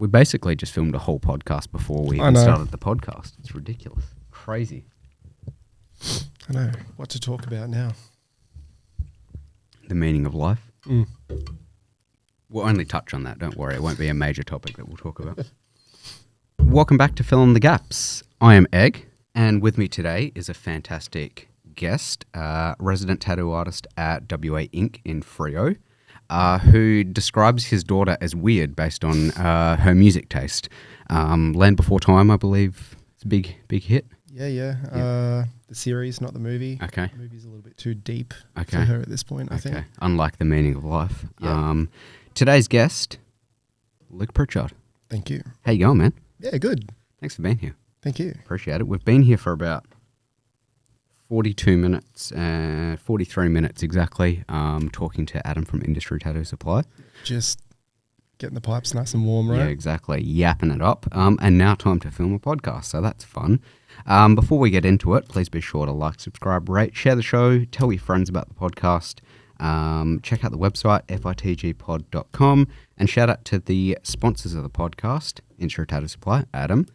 We basically just filmed a whole podcast before we even started the podcast. It's ridiculous. Crazy. I know. What to talk about now? The meaning of life. We'll only touch on that, don't worry. It won't be a major topic that we'll talk about. Welcome back to Fill in the Gaps. I am Egg, and with me today is a fantastic guest, resident tattoo artist at WA Inc. in Freo, who describes his daughter as weird based on her music taste. Land Before Time, I believe, it's a big hit. Yeah. The series, not the movie. Okay. The movie's a little bit too deep for her at this point, I think. Unlike The Meaning of Life. Yeah. Today's guest, Luke Pritchard. Thank you. How you going, man? Yeah, good. Thanks for being here. Thank you. Appreciate it. We've been here for about 43 minutes exactly, talking to Adam from Industry Tattoo Supply. Just getting the pipes nice and warm, right? Yeah, exactly. Yapping it up. And now time to film a podcast, so that's fun. Before we get into it, please be sure to like, subscribe, rate, share the show, tell your friends about the podcast. Check out the website, fitgpod.com, and shout out to the sponsors of the podcast, Industry Tattoo Supply, Adam,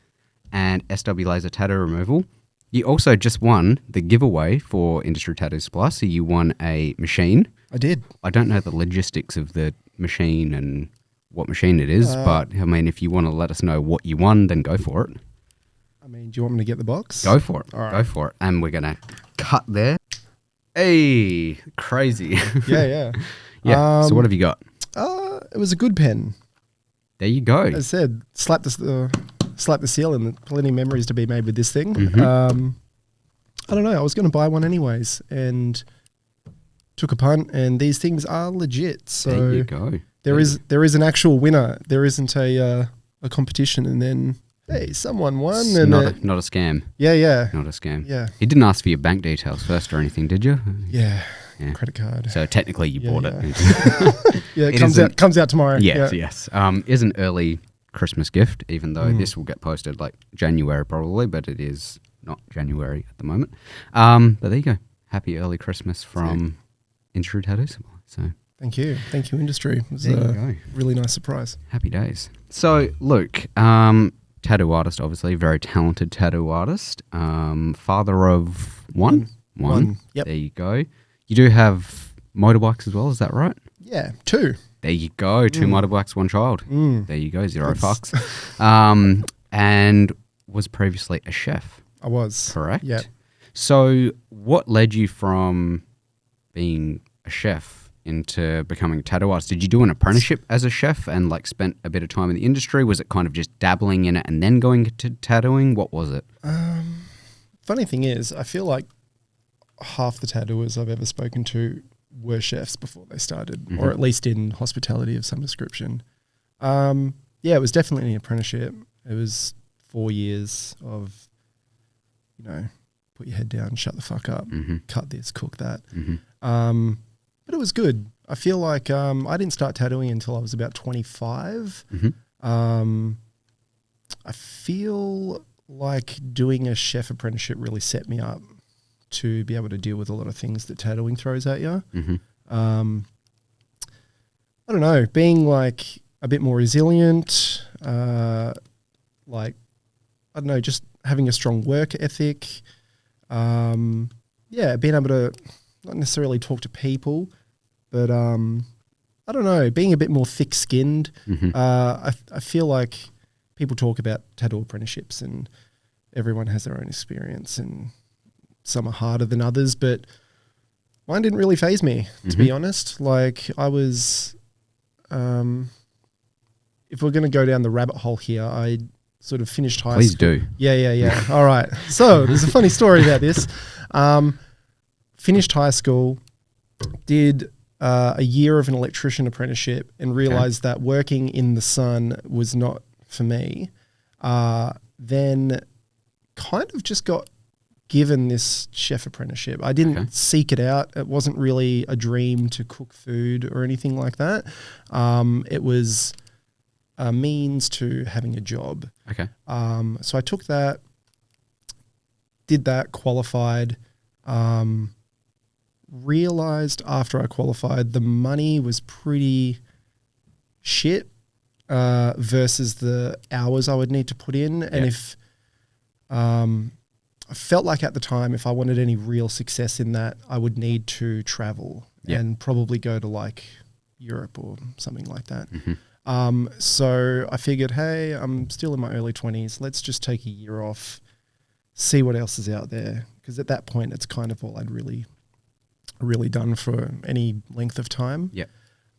and SW Laser Tattoo Removal. You also just won the giveaway for Industry Tattoo Supply, so you won a machine. I did. I don't know the logistics of the machine and what machine it is, but I mean, if you want to let us know what you won, then go for it. I mean, do you want me to get the box? Go for it. All right. Go for it. And we're going to cut there. Hey, crazy. Yeah. Yeah. So what have you got? It was a good pen. There you go. As I said, slap the seal and plenty of memories to be made with this thing. Mm-hmm. I don't know. I was going to buy one anyways and took a punt, and these things are legit. So there you go. There is an actual winner. There isn't a competition, and then hey, someone won. It's and not a scam. Yeah. Not a scam. Yeah. He didn't ask for your bank details first or anything, did you? Yeah. Credit card. So technically you bought it. Yeah, it comes out tomorrow. Yes. Is an early Christmas gift, even though this will get posted like January probably, but it is not January at the moment. But there you go. Happy early Christmas from Industry Tattoo Supply. So Thank you, Industry. It was there you go. Really nice surprise. Happy days. So Luke, tattoo artist, obviously, very talented tattoo artist. Father of one. Yep. There you go. You do have motorbikes as well, is that right? Yeah, 2. There you go. 2 motorbikes, 1 child. There you go. Zero fucks. And was previously a chef. I was. Correct? Yeah. So what led you from being a chef into becoming a tattoo artist? Did you do an apprenticeship as a chef and like spent a bit of time in the industry? Was it kind of just dabbling in it and then going to tattooing? What was it? Funny thing is, I feel like half the tattooers I've ever spoken to were chefs before they started, or at least in hospitality of some description. It was definitely an apprenticeship. It was 4 years of, put your head down, shut the fuck up, cut this, cook that. But it was good. I feel like I didn't start tattooing until I was about 25. I feel like doing a chef apprenticeship really set me up to be able to deal with a lot of things that tattooing throws at you. I don't know, being like a bit more resilient, just having a strong work ethic. Being able to not necessarily talk to people, but I don't know, being a bit more thick-skinned. I feel like people talk about tattoo apprenticeships and everyone has their own experience and some are harder than others, but mine didn't really faze me, to be honest. Like I was, if we're going to go down the rabbit hole here, I sort of finished high school. Please do. Yeah. All right. So there's a funny story about this. Finished high school, did a year of an electrician apprenticeship and realized that working in the sun was not for me. Then kind of just got given this chef apprenticeship. I didn't seek it out. It wasn't really a dream to cook food or anything like that. It was a means to having a job. Okay. So I took that, did that, qualified, realized after I qualified the money was pretty shit versus the hours I would need to put in. And if I felt like at the time, if I wanted any real success in that, I would need to travel and probably go to like Europe or something like that. So I figured, hey, I'm still in my early 20s. Let's just take a year off, see what else is out there. Because at that point, it's kind of all I'd really done for any length of time.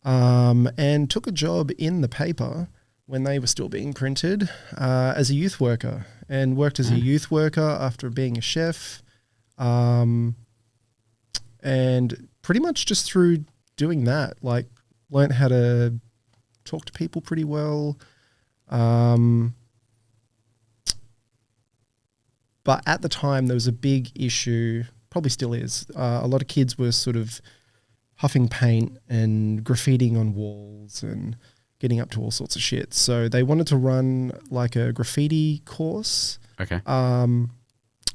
And took a job in the paper when they were still being printed as a youth worker, and worked as a youth worker after being a chef. And pretty much just through doing that, like learned how to talk to people pretty well. But at the time there was a big issue, probably still is. A lot of kids were sort of huffing paint and graffitiing on walls and getting up to all sorts of shit. So they wanted to run like a graffiti course. Okay. I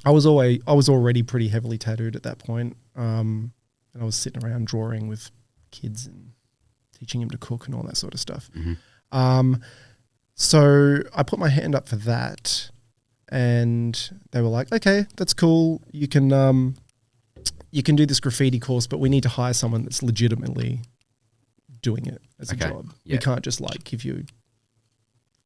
was already pretty heavily tattooed at that point. And I was sitting around drawing with kids and teaching them to cook and all that sort of stuff. So I put my hand up for that, and they were like, okay, that's cool. You can do this graffiti course, but we need to hire someone that's legitimately doing it as a job. We can't just like give you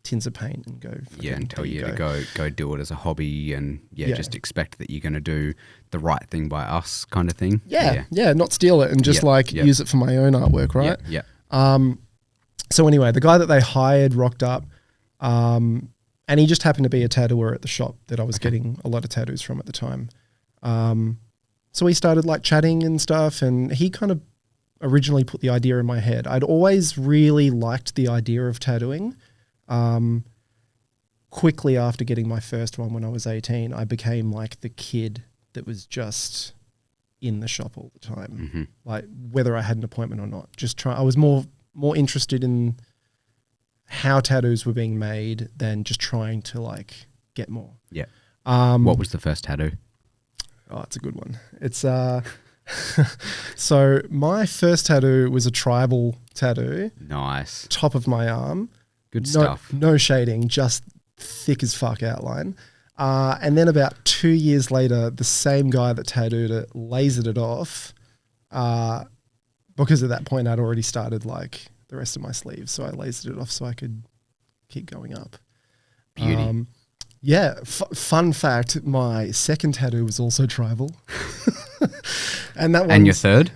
tins of paint and go. And tell you to go do it as a hobby and just expect that you're going to do the right thing by us kind of thing. Not steal it and just use it for my own artwork, right? So anyway, the guy that they hired rocked up, and he just happened to be a tattooer at the shop that I was getting a lot of tattoos from at the time. So we started like chatting and stuff, and he kind of originally put the idea in my head. I'd always really liked the idea of tattooing. Quickly after getting my first one when I was 18, I became like the kid that was just in the shop all the time, like whether I had an appointment or not. I was more interested in how tattoos were being made than just trying to like get more. What was the first tattoo? Oh, it's a good one. It's so my first tattoo was a tribal tattoo. Nice. Top of my arm. Good stuff. No shading, just thick as fuck outline. And then about 2 years later, the same guy that tattooed it lasered it off, because at that point I'd already started like the rest of my sleeves. So I lasered it off so I could keep going up. Beauty. Fun fact, my second tattoo was also tribal. And your third?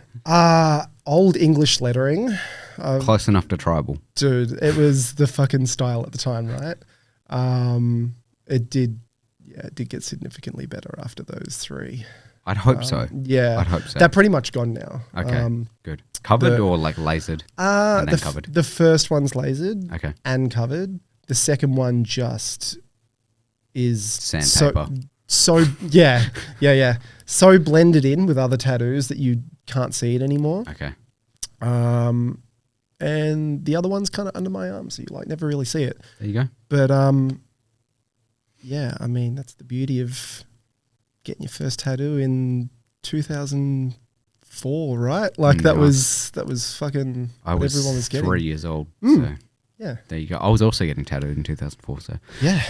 Old English lettering. Close enough to tribal. Dude, it was the fucking style at the time, right? It did get significantly better after those three. I'd hope so. Yeah. I'd hope so. They're pretty much gone now. Okay, good. Covered or like lasered and then covered? The first one's lasered and covered. The second one just is sandpaper. So blended in with other tattoos that you can't see it anymore. Okay. And the other one's kind of under my arm, so you like never really see it. There you go. But I mean that's the beauty of getting your first tattoo in 2004, right? Like that was fucking what everyone was getting. 3 years old. So yeah. There you go. I was also getting tattooed in 2004. So yeah.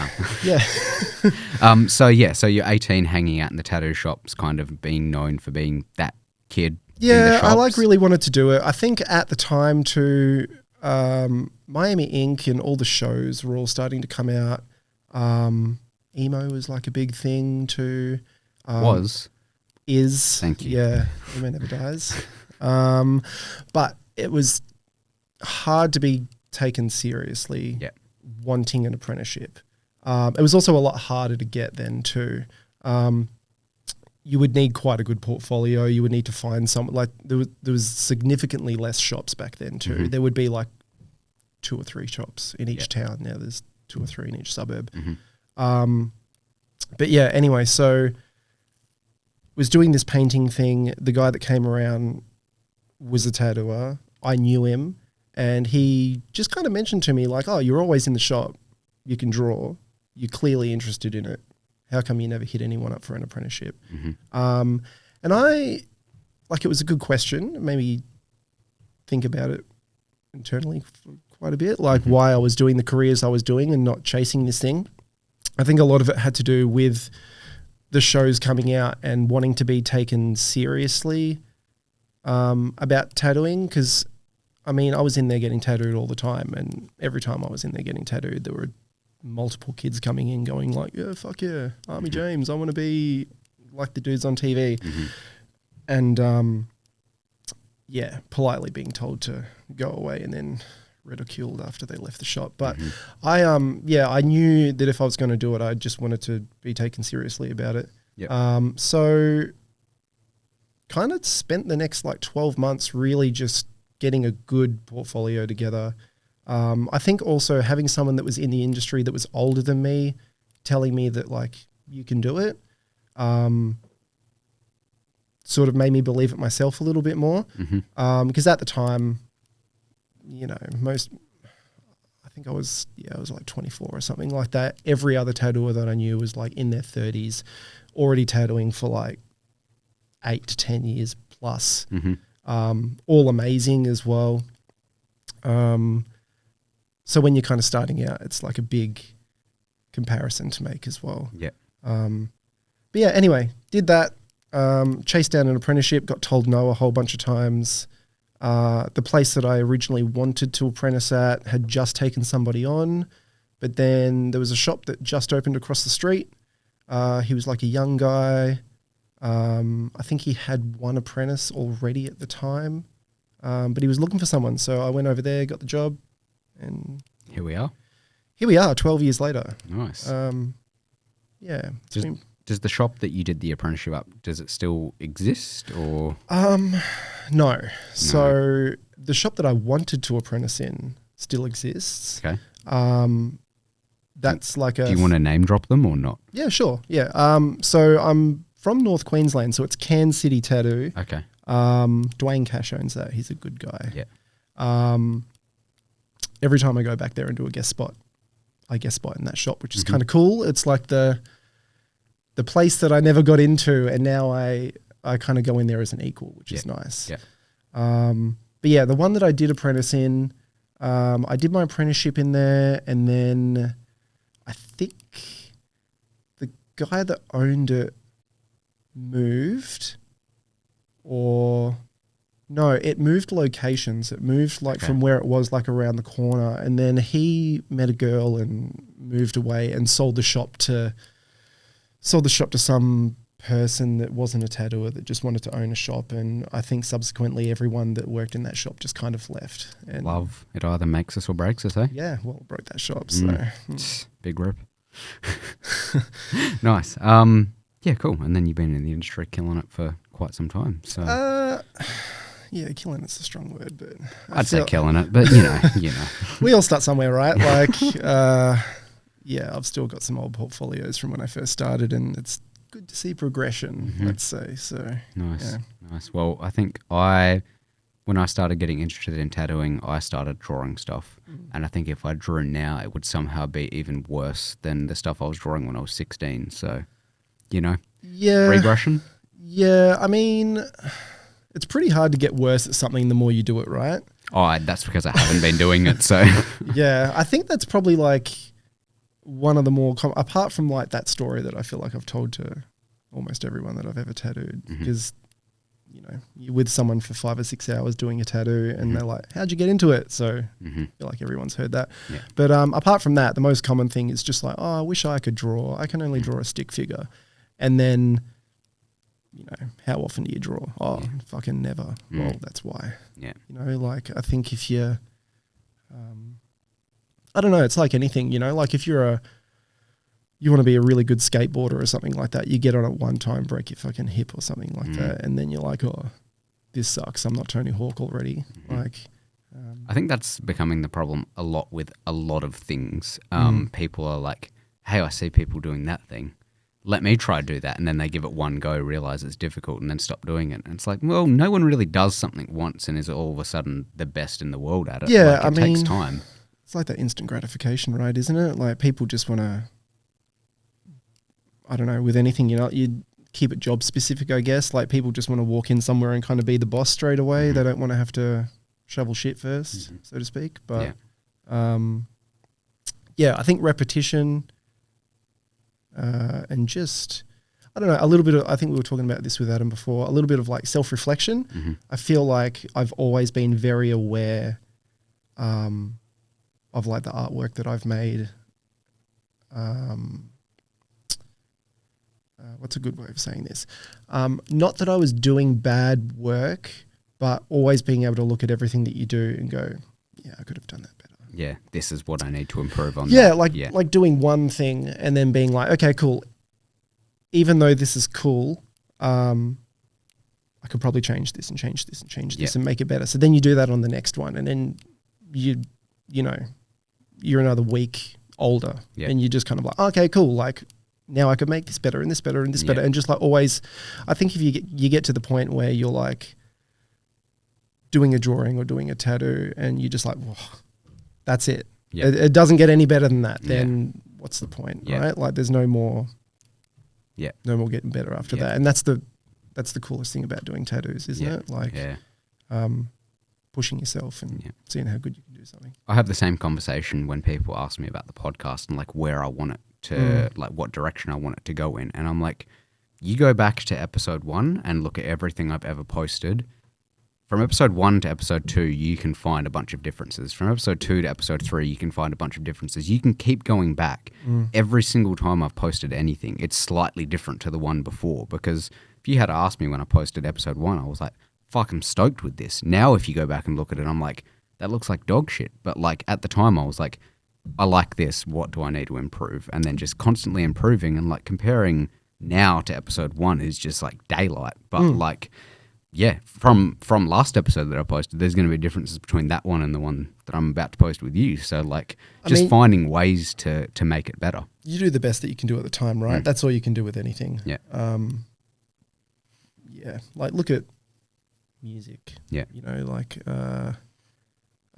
So you're 18, hanging out in the tattoo shops, kind of being known for being that kid. Yeah, I like really wanted to do it. I think at the time too, Miami Ink and all the shows were all starting to come out. Emo was like a big thing too. Is. Thank you. Yeah, emo never dies. But it was hard to be taken seriously wanting an apprenticeship. It was also a lot harder to get then too. You would need quite a good portfolio. You would need to find someone like there was significantly less shops back then too. There would be like 2 or 3 shops in each town. Now there's 2 or 3 in each suburb. But yeah, anyway, so was doing this painting thing. The guy that came around was a tattooer. I knew him, and he just kind of mentioned to me like, "Oh, you're always in the shop. You can draw. You're clearly interested in it. How come you never hit anyone up for an apprenticeship?" And I, like, it was a good question. Maybe think about it internally for quite a bit, like why I was doing the careers I was doing and not chasing this thing. I think a lot of it had to do with the shows coming out and wanting to be taken seriously about tattooing, because I mean, I was in there getting tattooed all the time, and every time I was in there getting tattooed, there were multiple kids coming in going like, yeah, fuck yeah, Army James, I want to be like the dudes on TV. And yeah, politely being told to go away and then ridiculed after they left the shop. But I knew that if I was going to do it, I just wanted to be taken seriously about it. So kind of spent the next like 12 months really just getting a good portfolio together. I think also having someone that was in the industry that was older than me telling me that like you can do it sort of made me believe it myself a little bit more. Because at the time, you know, I think I was like 24 or something like that. Every other tattooer that I knew was like in their 30s, already tattooing for like 8 to 10 years plus. All amazing as well. So when you're kind of starting out, it's like a big comparison to make as well. But yeah, anyway, did that. Chased down an apprenticeship, got told no a whole bunch of times. The place that I originally wanted to apprentice at had just taken somebody on, but then there was a shop that just opened across the street. He was like a young guy. I think he had one apprentice already at the time, but he was looking for someone. So I went over there, got the job, and here we are. 12 years later. Nice. Yeah. Does the shop that you did the apprenticeship up, does it still exist or? No. So the shop that I wanted to apprentice in still exists. Okay. That's like a... Do you want to name drop them or not? Yeah, sure. Yeah. So I'm from North Queensland, so it's Cairns City Tattoo. Okay. Dwayne Cash owns that. He's a good guy. Yeah. Every time I go back there and do a guest spot, I guest spot in that shop, which is kind of cool. It's like the place that I never got into, and now I kind of go in there as an equal, which is nice. Yeah. But yeah, the one that I did apprentice in, I did my apprenticeship in there, and then I think the guy that owned it moved, or no, it moved locations. It moved like from where it was like around the corner, and then he met a girl and moved away and sold the shop to some person that wasn't a tattooer that just wanted to own a shop. And I think subsequently everyone that worked in that shop just kind of left. And Love, it either makes us or breaks us, eh? yeah, well, it broke that shop. So Big rip. Nice. Yeah, cool. And then you've been in the industry killing it for quite some time. So yeah, killing it's a strong word, but I'd say killing it, but you know. We all start somewhere, right? Like, yeah, I've still got some old portfolios from when I first started, and it's good to see progression, let's say. So nice. Well, I think when I started getting interested in tattooing, I started drawing stuff. And I think if I drew now, it would somehow be even worse than the stuff I was drawing when I was 16. So, regression. Yeah, I mean, it's pretty hard to get worse at something the more you do it, right? Oh, that's because I haven't been doing it. So yeah, I think that's probably like one of the more apart from like that story that I feel like I've told to almost everyone that I've ever tattooed, because you're with someone for 5 or 6 hours doing a tattoo and they're like, how'd you get into it? So I feel like everyone's heard that. But apart from that, the most common thing is just like, oh, I wish I could draw. I can only draw a stick figure. And then how often do you draw? Oh, fucking never. Well, that's why. Yeah. Like I think if you're I don't know, it's like anything, like if you want to be a really good skateboarder or something like that, you get on it one time, break your fucking hip or something like that, and then you're like, oh, this sucks, I'm not Tony Hawk already. Like, I think that's becoming the problem a lot with a lot of things. People are like, hey, I see people doing that thing. Let me try to do that. And then they give it one go, realize it's difficult, and then stop doing it. And it's like, well, no one really does something once and is all of a sudden the best in the world at it. Yeah, it takes time. It's like that instant gratification, right? Isn't it? Like people just want to, I don't know, with anything, you keep it job specific, I guess. Like people just want to walk in somewhere and kind of be the boss straight away. They don't want to have to shovel shit first, so to speak. But Yeah, I think repetition and just, I don't know, a little bit of, I think we were talking about this with Adam before, a little bit of like self-reflection. Mm-hmm. I feel like I've always been very aware of like the artwork that I've made. What's a good way of saying this? Not that I was doing bad work, but always being able to look at everything that you do and go, yeah, I could have done that better. Yeah, this is what I need to improve on. Yeah, that. like doing one thing and then being like, okay, cool. Even though this is cool, I could probably change this and change this and change this and make it better. So then you do that on the next one, and then you know, you're another week older, and you're just kind of like, okay, cool. Like now I could make this better and this better and this better, and just like always. I think if you get to the point where you're like doing a drawing or doing a tattoo, and you're just like, whoa, that's it. Yeah. It doesn't get any better than that. Then what's the point, right? Like there's no more. Yeah, no more getting better after that, and that's the coolest thing about doing tattoos, isn't it? Like, pushing yourself and seeing how good you can do something. I have the same conversation when people ask me about the podcast and like where I want it to, like what direction I want it to go in, and I'm like, you go back to episode 1 and look at everything I've ever posted. From episode 1 to episode 2, you can find a bunch of differences. From episode 2 to episode 3, you can find a bunch of differences. You can keep going back. Every single time I've posted anything, it's slightly different to the one before. Because if you had asked me when I posted episode 1, I was like, fuck, I'm stoked with this. Now if you go back and look at it, I'm like, that looks like dog shit. But like at the time, I was like, I like this. What do I need to improve? And then just constantly improving, and like comparing now to episode 1 is just like daylight. But like... yeah, from last episode that I posted, there's going to be differences between that one and the one that I'm about to post with you. So, like, just finding ways to make it better. You do the best that you can do at the time, right? That's all you can do with anything. Yeah. Yeah. Like, look at music. Yeah. You know, like, I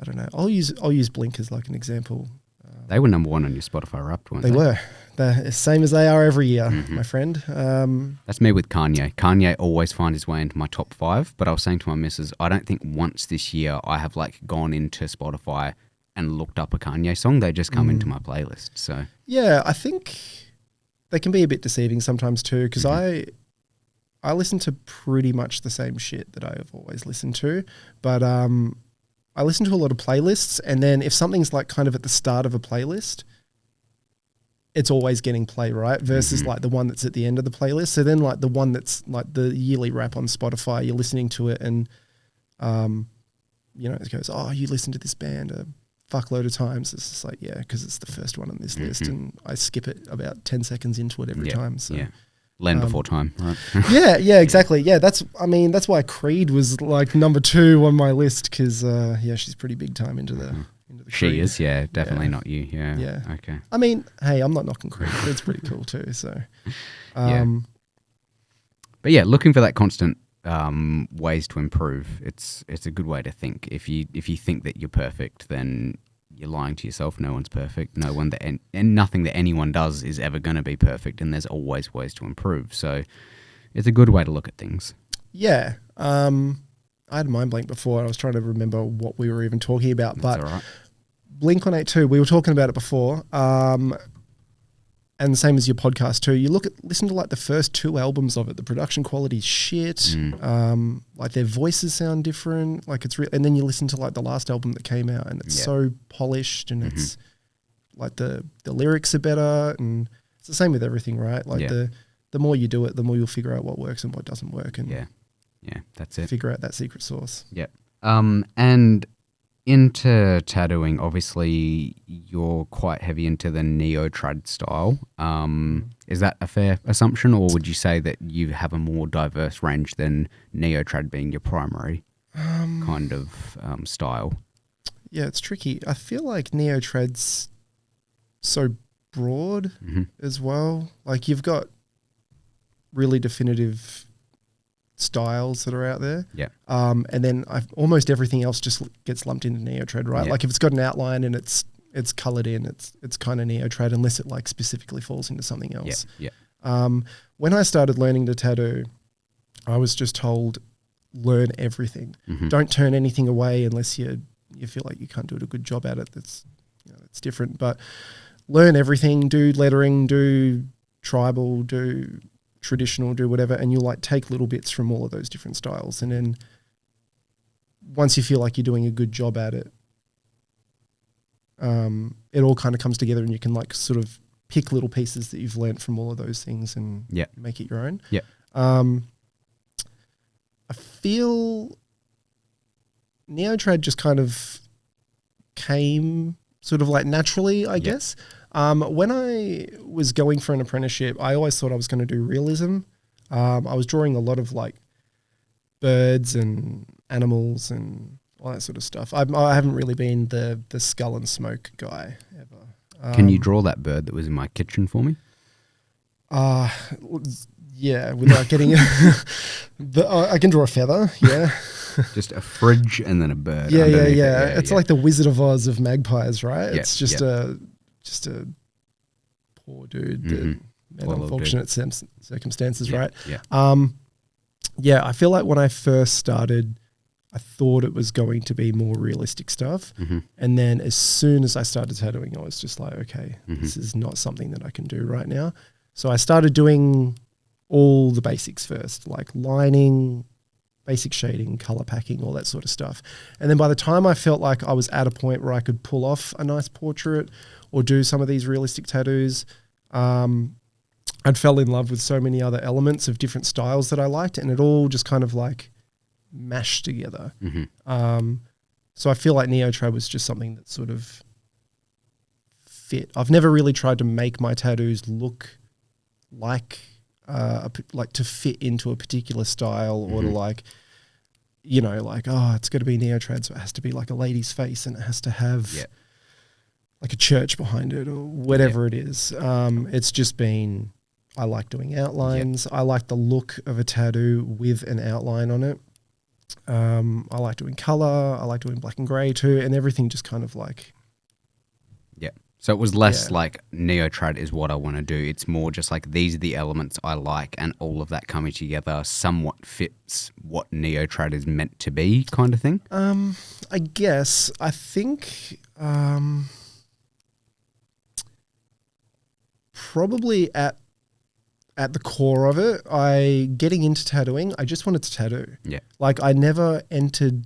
don't know. I'll use Blink as like an example. They were number 1 on your Spotify Wrapped, weren't they? They were. The same as they are every year, my friend. That's me with Kanye. Kanye always finds his way into my top 5, but I was saying to my missus, I don't think once this year I have like gone into Spotify and looked up a Kanye song. They just come into my playlist. So yeah, I think they can be a bit deceiving sometimes too, because I listen to pretty much the same shit that I've always listened to, but I listen to a lot of playlists, and then if something's like kind of at the start of a playlist, it's always getting play, right? Versus like the one that's at the end of the playlist. So then like the one that's like the yearly wrap on Spotify, you're listening to it and, you know, it goes, oh, you listen to this band a fuckload of times. It's just like, yeah, because it's the first one on this list, and I skip it about 10 seconds into it every time. So. Yeah. Land before time, right? yeah, exactly. Yeah, that's why Creed was like number 2 on my list, because she's pretty big time into the She Creed. is, definitely not you. Yeah. Okay. I mean, hey, I'm not knocking Creed. It's pretty cool too. So, But yeah, looking for that constant ways to improve. It's a good way to think. If you think that you're perfect, then you're lying to yourself. No one's perfect. No one and nothing that anyone does is ever going to be perfect, and there's always ways to improve. So it's a good way to look at things. Yeah. I had a mind blank before. I was trying to remember what we were even talking about. That's but all right. Blink-182, we were talking about it before. And the same as your podcast too. You listen to like the first 2 albums of it. The production quality's shit. Like their voices sound different. Like it's real. And then you listen to like the last album that came out, and it's so polished, and it's like the lyrics are better, and it's the same with everything, right? Like the more you do it, the more you'll figure out what works and what doesn't work, and that's it. Figure out that secret sauce. Yeah. And into tattooing, obviously, you're quite heavy into the Neotrad style. Is that a fair assumption, or would you say that you have a more diverse range than Neotrad being your primary kind of style? Yeah, it's tricky. I feel like Neotrad's so broad as well. Like you've got really definitive styles that are out there. Yeah. And then almost everything else just gets lumped into Neotrad, right? Yeah. Like if it's got an outline and it's colored in, it's kind of Neotrad unless it like specifically falls into something else. Yeah. When I started learning to tattoo, I was just told, learn everything. Don't turn anything away unless you feel like you can't do a good job at it. that's different. But learn everything, do lettering, do tribal, do traditional, do whatever, and you'll like take little bits from all of those different styles. And then once you feel like you're doing a good job at it, it all kind of comes together and you can like sort of pick little pieces that you've learnt from all of those things and make it your own. Yeah. I feel Neotrad just kind of came sort of like naturally, I guess. When I was going for an apprenticeship, I always thought I was going to do realism. I was drawing a lot of like birds and animals and all that sort of stuff. I haven't really been the skull and smoke guy ever. Can you draw that bird that was in my kitchen for me? Yeah, without getting I can draw a feather, yeah. Just a fridge and then a bird. Yeah. It's like the Wizard of Oz of magpies, right? Yeah, it's just a poor dude that met unfortunate circumstances, right? Yeah. I feel like when I first started, I thought it was going to be more realistic stuff. And then as soon as I started tattooing, I was just like, okay, this is not something that I can do right now. So I started doing all the basics first, like lining, basic shading, color packing, all that sort of stuff. And then by the time I felt like I was at a point where I could pull off a nice portrait or do some of these realistic tattoos, I'd fell in love with so many other elements of different styles that I liked, and it all just kind of like mashed together. So I feel like Neotrad was just something that sort of fit. I've never really tried to make my tattoos look like to fit into a particular style or to like, you know, like, oh, it's got to be Neotrad, so it has to be like a lady's face and it has to have like a church behind it or whatever it is. It's just been, I like doing outlines. I like the look of a tattoo with an outline on it. I like doing color. I like doing black and gray too, and everything just kind of like. Yeah. So it was less like Neotrad is what I want to do. It's more just like these are the elements I like, and all of that coming together somewhat fits what Neotrad is meant to be, kind of thing. I guess. I think probably at the core of it, getting into tattooing, I just wanted to tattoo. Yeah. Like I never entered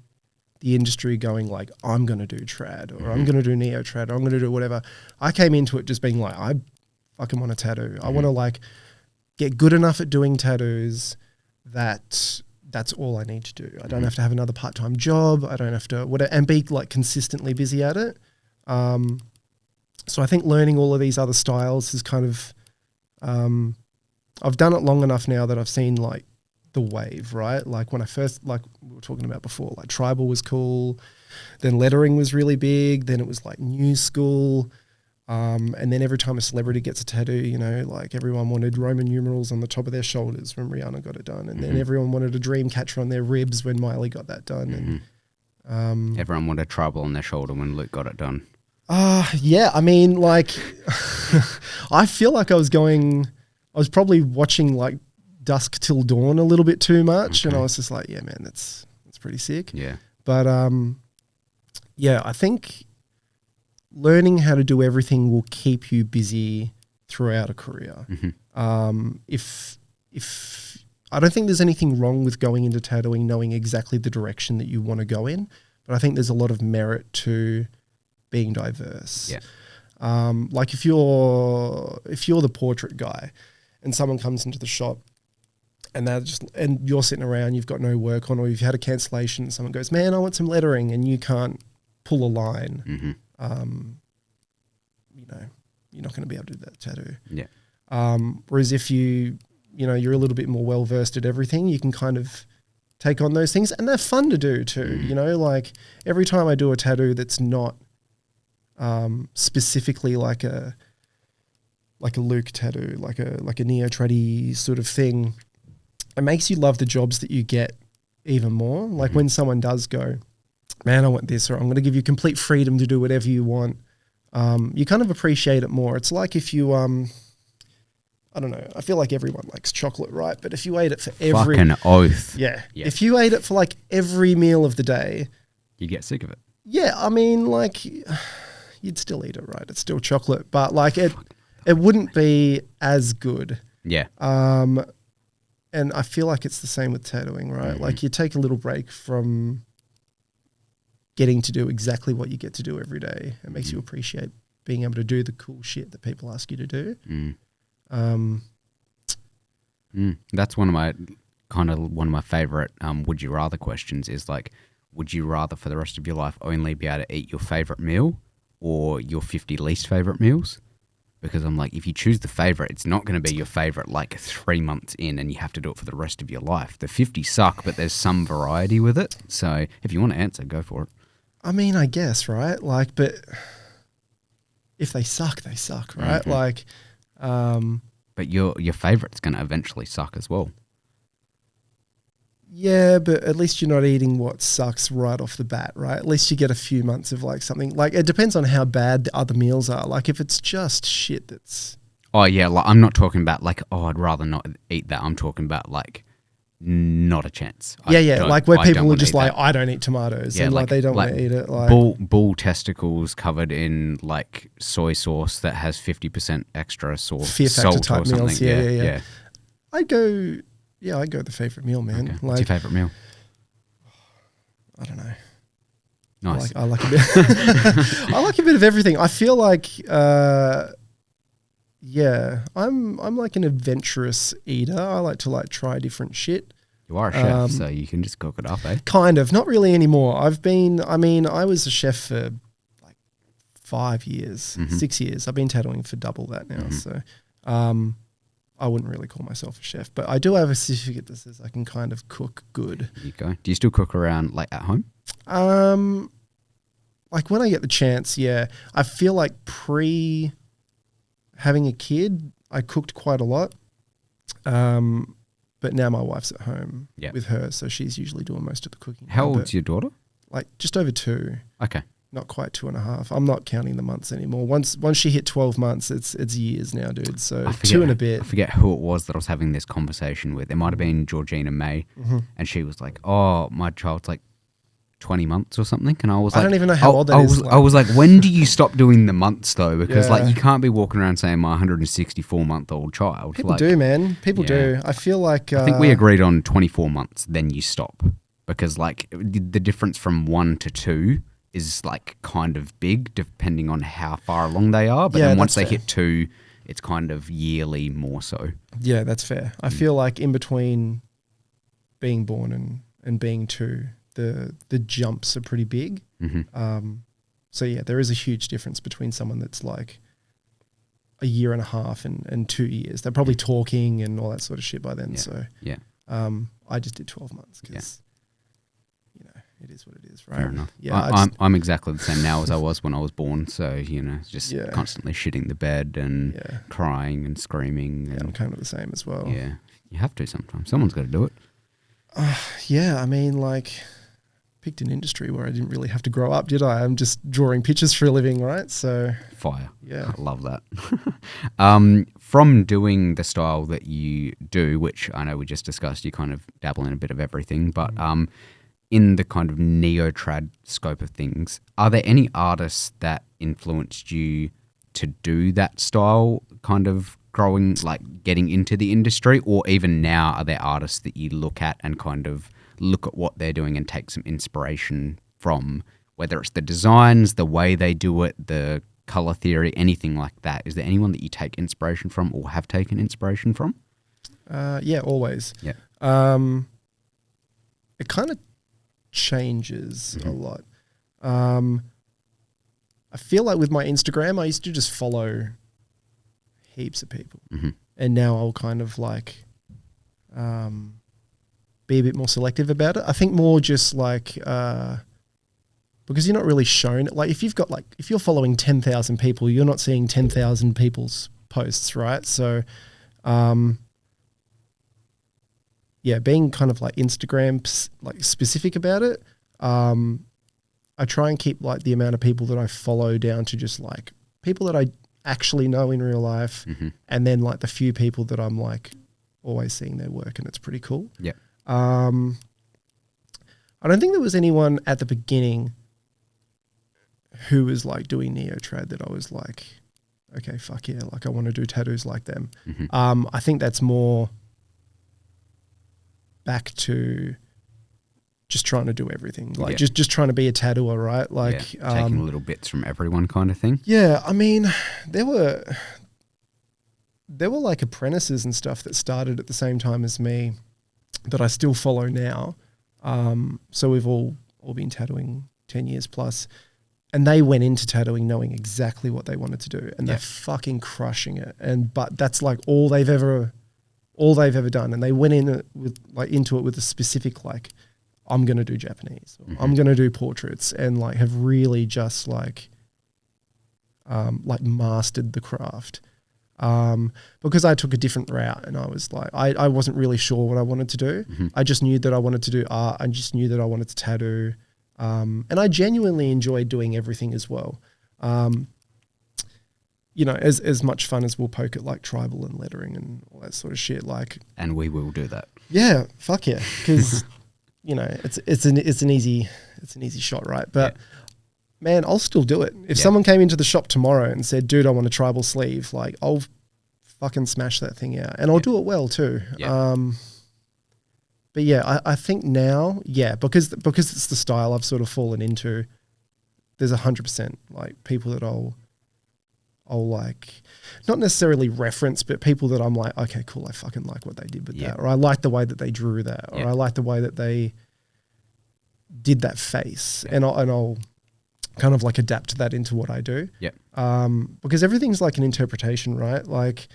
the industry going like, I'm going to do trad or I'm going to do Neotrad or I'm going to do whatever. I came into it just being like, I fucking want to tattoo. I want to like get good enough at doing tattoos that that's all I need to do. I don't have to have another part-time job. I don't have to and be like consistently busy at it. So I think learning all of these other styles is kind of, I've done it long enough now that I've seen like the wave, right? Like when I first, like we were talking about before, like tribal was cool, then lettering was really big, then it was like new school, and then every time a celebrity gets a tattoo, you know, like everyone wanted Roman numerals on the top of their shoulders when Rihanna got it done, and then everyone wanted a dream catcher on their ribs when Miley got that done, and everyone wanted tribal on their shoulder when Luke got it done. Yeah, I mean, like I feel like I was probably watching like Dusk Till Dawn a little bit too much, and I was just like, yeah, man, that's pretty sick. Yeah. But I think learning how to do everything will keep you busy throughout a career. If I don't think there's anything wrong with going into tattooing knowing exactly the direction that you want to go in, but I think there's a lot of merit to being diverse. Yeah. Like if you're the portrait guy and someone comes into the shop and you're sitting around, you've got no work on, or you've had a cancellation, and someone goes, man, I want some lettering, and you can't pull a line, you know, you're not going to be able to do that tattoo. Yeah. Whereas if you're a little bit more well versed at everything, you can kind of take on those things, and they're fun to do too. You know, like every time I do a tattoo that's not specifically like a Luke tattoo, like a Neotrad-y sort of thing, it makes you love the jobs that you get even more. Like when someone does go, man, I want this, or I'm going to give you complete freedom to do whatever you want, you kind of appreciate it more. It's like if you, I don't know, I feel like everyone likes chocolate, right? But if you ate it for every... Fucking oath. Yeah. If you ate it for like every meal of the day... You get sick of it. Yeah, I mean, like... you'd still eat it, right? It's still chocolate, but like it wouldn't be as good. Yeah. And I feel like it's the same with tattooing, right? Mm-hmm. Like you take a little break from getting to do exactly what you get to do every day. It makes you appreciate being able to do the cool shit that people ask you to do. That's one of my favorite would you rather questions is like, would you rather for the rest of your life only be able to eat your favorite meal or your 50 least favorite meals? Because I'm like, if you choose the favorite, it's not going to be your favorite like 3 months in and you have to do it for the rest of your life. The 50 suck, but there's some variety with it. So if you want to answer, go for it. I mean, I guess, right? Like, but if they suck, they suck, right? Mm-hmm. Like, but your favorite's going to eventually suck as well. yeah, but at least you're not eating what sucks right off the bat, right? At least you get a few months of like something. Like it depends on how bad the other meals are. Like if it's just shit that's... Oh yeah, like I'm not talking about like, oh, I'd rather not eat that. I'm talking about like not a chance. Yeah, like where people are just like, I don't eat tomatoes, and like they don't want to eat it. Like bull testicles covered in like soy sauce that has 50% extra sauce, Fear Factor salt type or something. meals. Yeah. I'd go the favorite meal, man. Okay. Like, What's your favorite meal? I don't know. Nice. I like a bit. I like a bit of everything. I feel like, I'm like an adventurous eater. I like to like try different shit. You are a chef, so you can just cook it up, eh? Kind of, not really anymore. I was a chef for like 5 years, 6 years. I've been tattooing for double that now. So, I wouldn't really call myself a chef, but I do have a certificate that says I can kind of cook good. There you go. Do you still cook around like at home? Like when I get the chance, yeah. I feel like having a kid, I cooked quite a lot. But now my wife's at home with her, so she's usually doing most of the cooking. How old's your daughter? Like just over 2. Okay. Not quite 2.5. I'm not counting the months anymore. Once she hit 12 months, it's years now, dude. So 2 and a bit. I forget who it was that I was having this conversation with. It might have been Georgina May, and she was like, "Oh, my child's like 20 months or something," and I was like, "I don't even know how old that is." I was like, "When do you stop doing the months though? Because like you can't be walking around saying my 164-month-old child." People do, man. People do. I feel like I think we agreed on 24 months. Then you stop because like the difference from 1 to 2. Is like kind of big depending on how far along they are. But then once they hit 2, it's kind of yearly more so. Yeah, that's fair. I feel like in between being born and being 2, the jumps are pretty big. So yeah, there is a huge difference between someone that's like a year and a half and 2 years. They're probably talking and all that sort of shit by then. So I just did 12 months because it is what it is, right? Fair enough. Yeah, I'm exactly the same now as I was when I was born. So, just constantly shitting the bed and crying and screaming. Yeah, I'm kind of the same as well. Yeah, you have to sometimes. Someone's got to do it. I mean, like, picked an industry where I didn't really have to grow up, did I? I'm just drawing pictures for a living, right? So fire. Yeah. I love that. From doing the style that you do, which I know we just discussed, you kind of dabble in a bit of everything, but in the kind of Neotrad scope of things, are there any artists that influenced you to do that style kind of growing, like getting into the industry? Or even now, are there artists that you look at and kind of look at what they're doing and take some inspiration from, whether it's the designs, the way they do it, the color theory, anything like that? Is there anyone that you take inspiration from or have taken inspiration from? Yeah, always. Yeah. It kind of changes a lot. I feel like with my Instagram, I used to just follow heaps of people, and now I'll kind of like be a bit more selective about it. I think more just like because you're not really shown it. Like if you're following 10,000 people, you're not seeing 10,000 people's posts, right? So being kind of like Instagram like specific about it. I try and keep like the amount of people that I follow down to just like people that I actually know in real life, and then like the few people that I'm like always seeing their work, and it's pretty cool. Yeah. I don't think there was anyone at the beginning who was like doing Neotrad that I was like, okay, fuck yeah, like I want to do tattoos like them. I think that's more back to just trying to do everything, like just trying to be a tattooer, right? Like taking little bits from everyone kind of thing. Yeah, I mean, there were like apprentices and stuff that started at the same time as me that I still follow now. So we've all been tattooing 10 years plus. And they went into tattooing knowing exactly what they wanted to do, and they're fucking crushing it. But that's like all they've ever done. And they went in into it with a specific, like, I'm going to do Japanese, or I'm going to do portraits, and like have really just like mastered the craft. Because I took a different route, and I was like, I wasn't really sure what I wanted to do. I just knew that I wanted to do art. I just knew that I wanted to tattoo. And I genuinely enjoyed doing everything as well. You know, as much fun as we'll poke at like tribal and lettering and all that sort of shit. Like, and we will do that. Yeah, fuck yeah, because you know it's an easy shot, right? But man, I'll still do it. If someone came into the shop tomorrow and said, "Dude, I want a tribal sleeve," like I'll fucking smash that thing out, and I'll do it well too. But yeah, I think now, because it's the style I've sort of fallen into, there's 100% like people that I'll like, not necessarily reference, but people that I'm like, okay, cool, I fucking like what they did with that, or I like the way that they drew that, or I like the way that they did that face, and I'll kind of like adapt that into what I do. Because everything's like an interpretation, right? Like,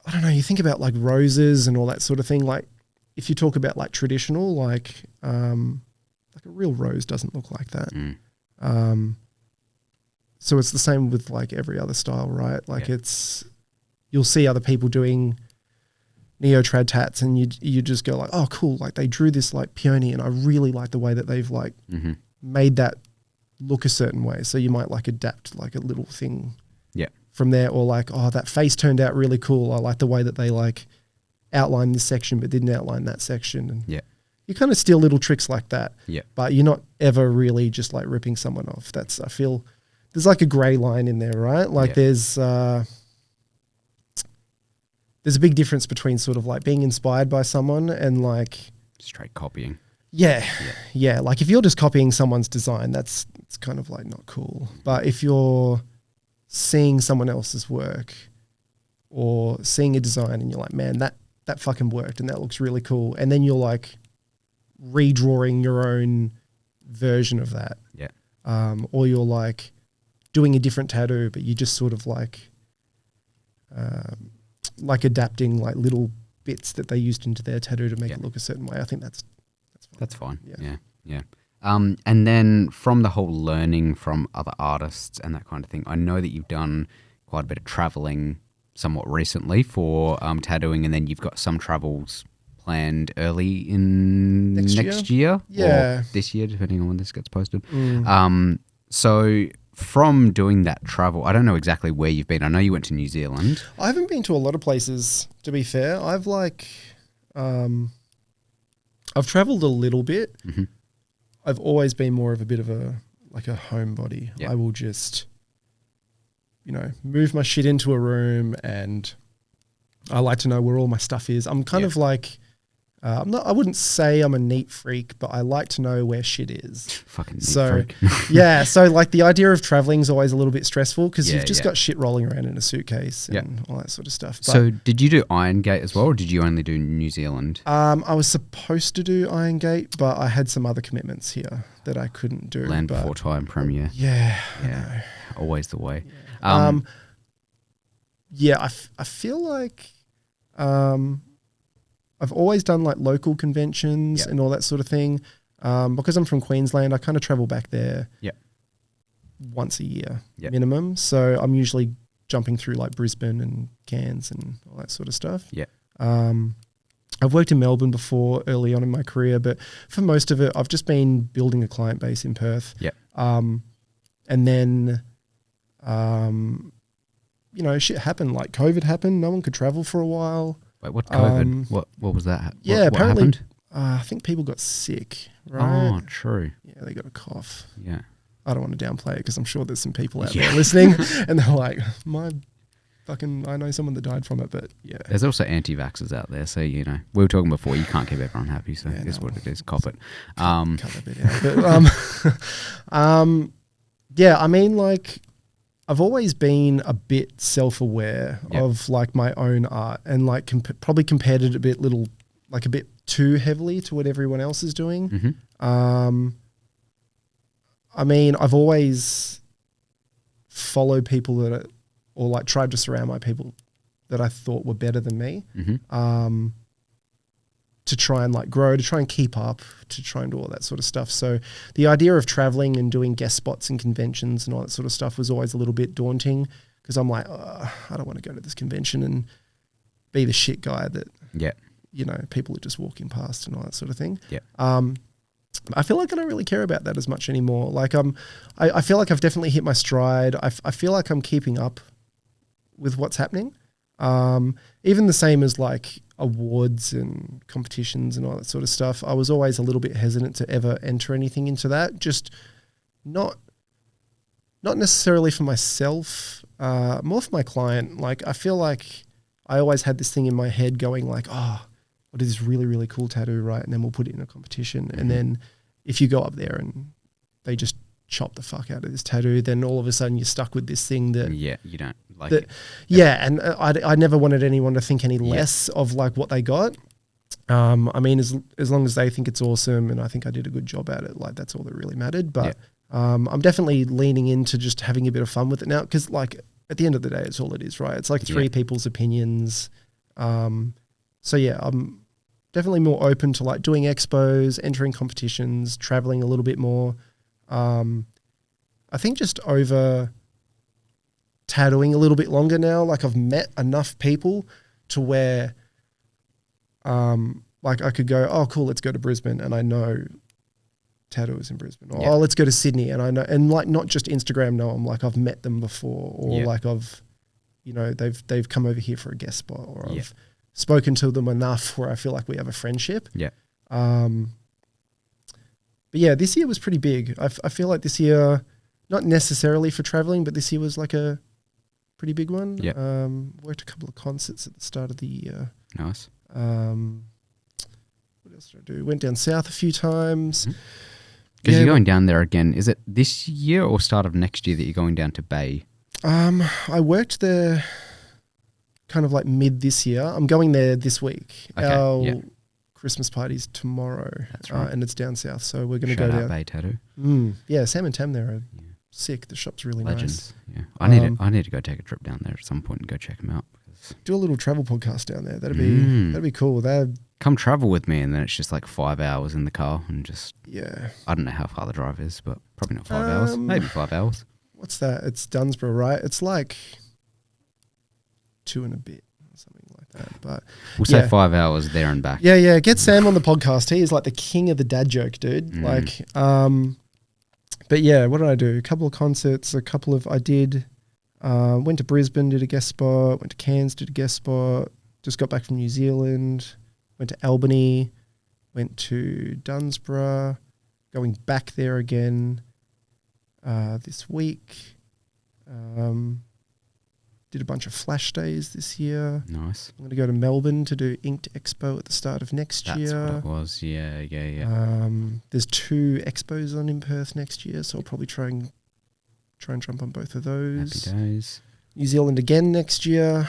I don't know, you think about like roses and all that sort of thing. Like if you talk about like traditional, like a real rose doesn't look like that. So it's the same with like every other style, right? Like you'll see other people doing Neotrad tats, and you just go like, oh cool, like they drew this like peony, and I really like the way that they've like made that look a certain way. So you might like adapt like a little thing from there, or like, oh, that face turned out really cool. I like the way that they like outlined this section but didn't outline that section. And you kind of steal little tricks like that. But you're not ever really just like ripping someone off. I feel there's like a gray line in there, right? Like there's a big difference between sort of like being inspired by someone and like straight copying. Yeah. Like if you're just copying someone's design, it's kind of like not cool. But if you're seeing someone else's work or seeing a design and you're like, man, that fucking worked and that looks really cool, and then you're like redrawing your own version of that, or you're like doing a different tattoo, but you just sort of like adapting like little bits that they used into their tattoo to make it look a certain way. I think that's fine. That's fine. Yeah. And then from the whole learning from other artists and that kind of thing, I know that you've done quite a bit of traveling somewhat recently for tattooing, and then you've got some travels planned early in next year or this year, depending on when this gets posted. So from doing that travel, I don't know exactly where you've been. I know you went to New Zealand. I haven't been to a lot of places, to be fair. I've traveled a little bit. I've always been more of a bit of a homebody. I will just, move my shit into a room, and I like to know where all my stuff is. I'm kind of like, I wouldn't say I'm a neat freak, but I like to know where shit is. Fucking neat freak. So like the idea of traveling is always a little bit stressful because you've just got shit rolling around in a suitcase and all that sort of stuff. But, so did you do Iron Gate as well, or did you only do New Zealand? I was supposed to do Iron Gate, but I had some other commitments here that I couldn't do. Land Before Time premiere. Yeah. I know. Always the way. I feel like I've always done like local conventions and all that sort of thing. Because I'm from Queensland, I kind of travel back there once a year minimum. So I'm usually jumping through like Brisbane and Cairns and all that sort of stuff. I've worked in Melbourne before early on in my career, but for most of it, I've just been building a client base in Perth. And then, shit happened. Like COVID happened. No one could travel for a while. Wait, what COVID? What was that? What apparently, I think people got sick, right? Oh, true. Yeah, they got a cough. Yeah. I don't want to downplay it because I'm sure there's some people out there listening and they're like, I know someone that died from it, but yeah. There's also anti-vaxxers out there, so, we were talking before, you can't keep everyone happy, so it's what it is, cop it. Cut that bit out. But, yeah, I mean, like, I've always been a bit self-aware of, like, my own art and, like, probably compared it a bit too heavily to what everyone else is doing. Mm-hmm. I mean, I've always followed people that or like tried to surround my people that I thought were better than me, to try and like grow, to try and keep up, to try and do all that sort of stuff. So the idea of traveling and doing guest spots and conventions and all that sort of stuff was always a little bit daunting because I'm like, I don't want to go to this convention and be the shit guy that, people are just walking past and all that sort of thing. I feel like I don't really care about that as much anymore. Like I feel like I've definitely hit my stride. I feel like I'm keeping up with what's happening. Even the same as like awards and competitions and all that sort of stuff. I was always a little bit hesitant to ever enter anything into that. Just not necessarily for myself, more for my client. Like I feel like I always had this thing in my head going like, what is this really, really cool tattoo, right? And then we'll put it in a competition. And then if you go up there and they just chop the fuck out of this tattoo, then all of a sudden you're stuck with this thing that... Yeah, you don't like it. Yeah, and I never wanted anyone to think any less of like what they got. I mean, as long as they think it's awesome and I think I did a good job at it, like that's all that really mattered. But I'm definitely leaning into just having a bit of fun with it now because like at the end of the day, it's all it is, right? It's like three people's opinions. So yeah, I'm definitely more open to like doing expos, entering competitions, traveling a little bit more. I think just over tattooing a little bit longer now, like I've met enough people to where like I could go, oh cool, let's go to Brisbane and I know tattooers in Brisbane. Or oh, let's go to Sydney and I know, and like not just Instagram know them, like I've met them before or like I've, they've come over here for a guest spot or I've spoken to them enough where I feel like we have a friendship. But yeah, this year was pretty big. I feel like this year, not necessarily for traveling, but this year was like a pretty big one. Worked a couple of concerts at the start of the year. Nice. What else did I do? Went down south a few times. Because you're going down there again. Is it this year or start of next year that you're going down to Bay? I worked there kind of like mid this year. I'm going there this week. Okay, Our Christmas party's tomorrow. That's right. And it's down south, so we're going to go Shout out down. Bay Tattoo. Yeah, Sam and Tam there are sick. The shop's really Legends. nice. Yeah, I need to go take a trip down there at some point and go check them out. Do a little travel podcast down there. That'd be cool. Come travel with me, and then it's just like 5 hours in the car and just I don't know how far the drive is, but probably not 5 hours. Maybe 5 hours. What's that? It's Dunsborough, right? It's like 2 and a bit. Something like that, but we'll say 5 hours there and back. Yeah. Get Sam on the podcast. He is like the king of the dad joke, dude. But yeah, what did I do? A couple of concerts. Went to Brisbane, did a guest spot. Went to Cairns, did a guest spot. Just got back from New Zealand. Went to Albany. Went to Dunsborough. Going back there again this week. Did a bunch of flash days this year. Nice. I'm going to go to Melbourne to do Inked Expo at the start of next year. That's what it was. Yeah. There's 2 expos on in Perth next year, so I'll probably try and jump on both of those. Happy days. New Zealand again next year.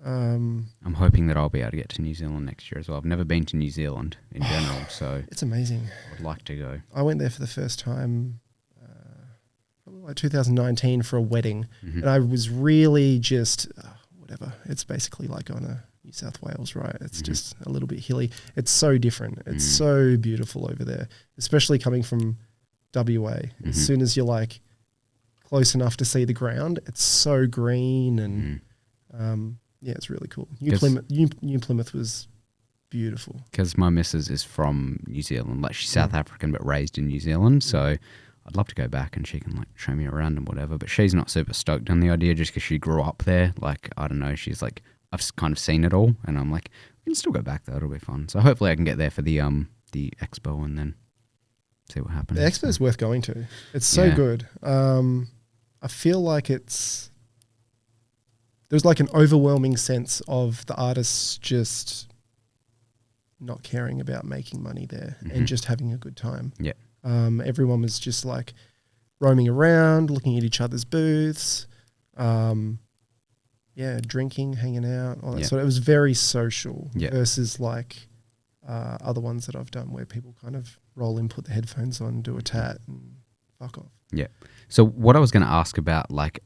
I'm hoping that I'll be able to get to New Zealand next year as well. I've never been to New Zealand in general, so it's amazing. I would like to go. I went there for the first time probably like 2019 for a wedding, and I was really just whatever. It's basically like on a New South Wales, right? It's just a little bit hilly. It's so different. It's so beautiful over there, especially coming from WA. As soon as you're like close enough to see the ground, it's so green and it's really cool. New Plymouth was beautiful. Because my missus is from New Zealand, like she's South African but raised in New Zealand, so I'd love to go back and she can like show me around and whatever, but she's not super stoked on the idea just because she grew up there. Like, I don't know, she's like, I've kind of seen it all, and I'm like, we can still go back though, it'll be fun. So hopefully I can get there for the expo and then see what happens. The Expos worth going to. It's so good. I feel like there's like an overwhelming sense of the artists just not caring about making money there and just having a good time. Yeah. Everyone was just like roaming around, looking at each other's booths, drinking, hanging out, all that sort of. It was very social versus like other ones that I've done where people kind of roll in, put the headphones on, do a tat and fuck off. Yeah. So what I was going to ask about, like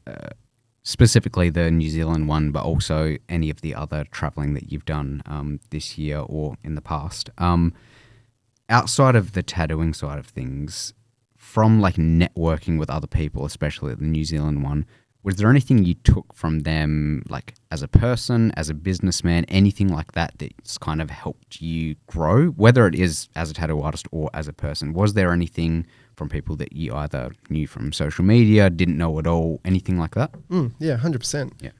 specifically the New Zealand one, but also any of the other traveling that you've done this year or in the past, outside of the tattooing side of things, from like networking with other people, especially the New Zealand one, was there anything you took from them, like as a person, as a businessman, anything like that that's kind of helped you grow, whether it is as a tattoo artist or as a person? Was there anything from people that you either knew from social media, didn't know at all, anything like that? Yeah, 100%. Yeah.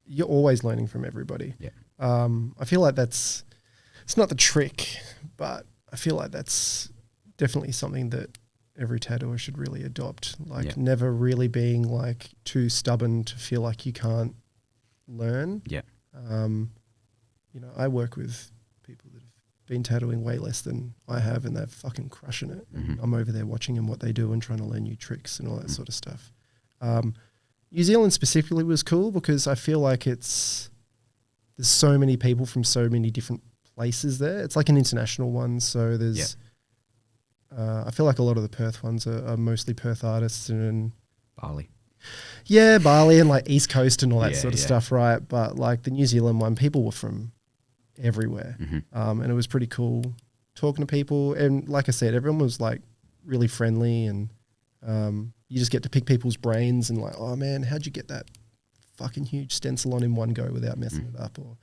You're always learning from everybody. Yeah. I feel like it's not the trick, but I feel like that's definitely something that every tattooer should really adopt. Like never really being like too stubborn to feel like you can't learn. Yeah. I work with people that have been tattooing way less than I have and they're fucking crushing it. I'm over there watching them what they do and trying to learn new tricks and all that sort of stuff. New Zealand specifically was cool because I feel like there's so many people from so many different places there. It's like an international one, so there's I feel like a lot of the Perth ones are mostly Perth artists and Bali. Yeah, Bali and like East Coast and all that sort of stuff, right? But like the New Zealand one, people were from everywhere. And it was pretty cool talking to people. And like I said, everyone was like really friendly and you just get to pick people's brains and like, oh man, how'd you get that fucking huge stencil on in one go without messing it up? Or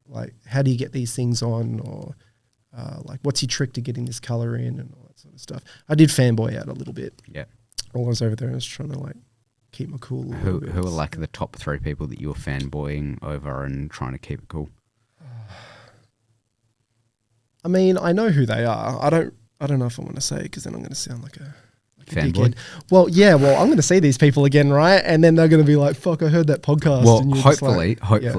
like, how do you get these things on? Or like, what's your trick to getting this color in and all that sort of stuff. I did fanboy out a little bit. Yeah. While I was over there, I was trying to like keep my cool. Who are like the top 3 people that you were fanboying over and trying to keep it cool? I mean, I know who they are. I don't know if I want to say because then I'm going to sound like a fanboy. Well, I'm going to see these people again, right? And then they're going to be like, "Fuck, I heard that podcast." Well, and hopefully,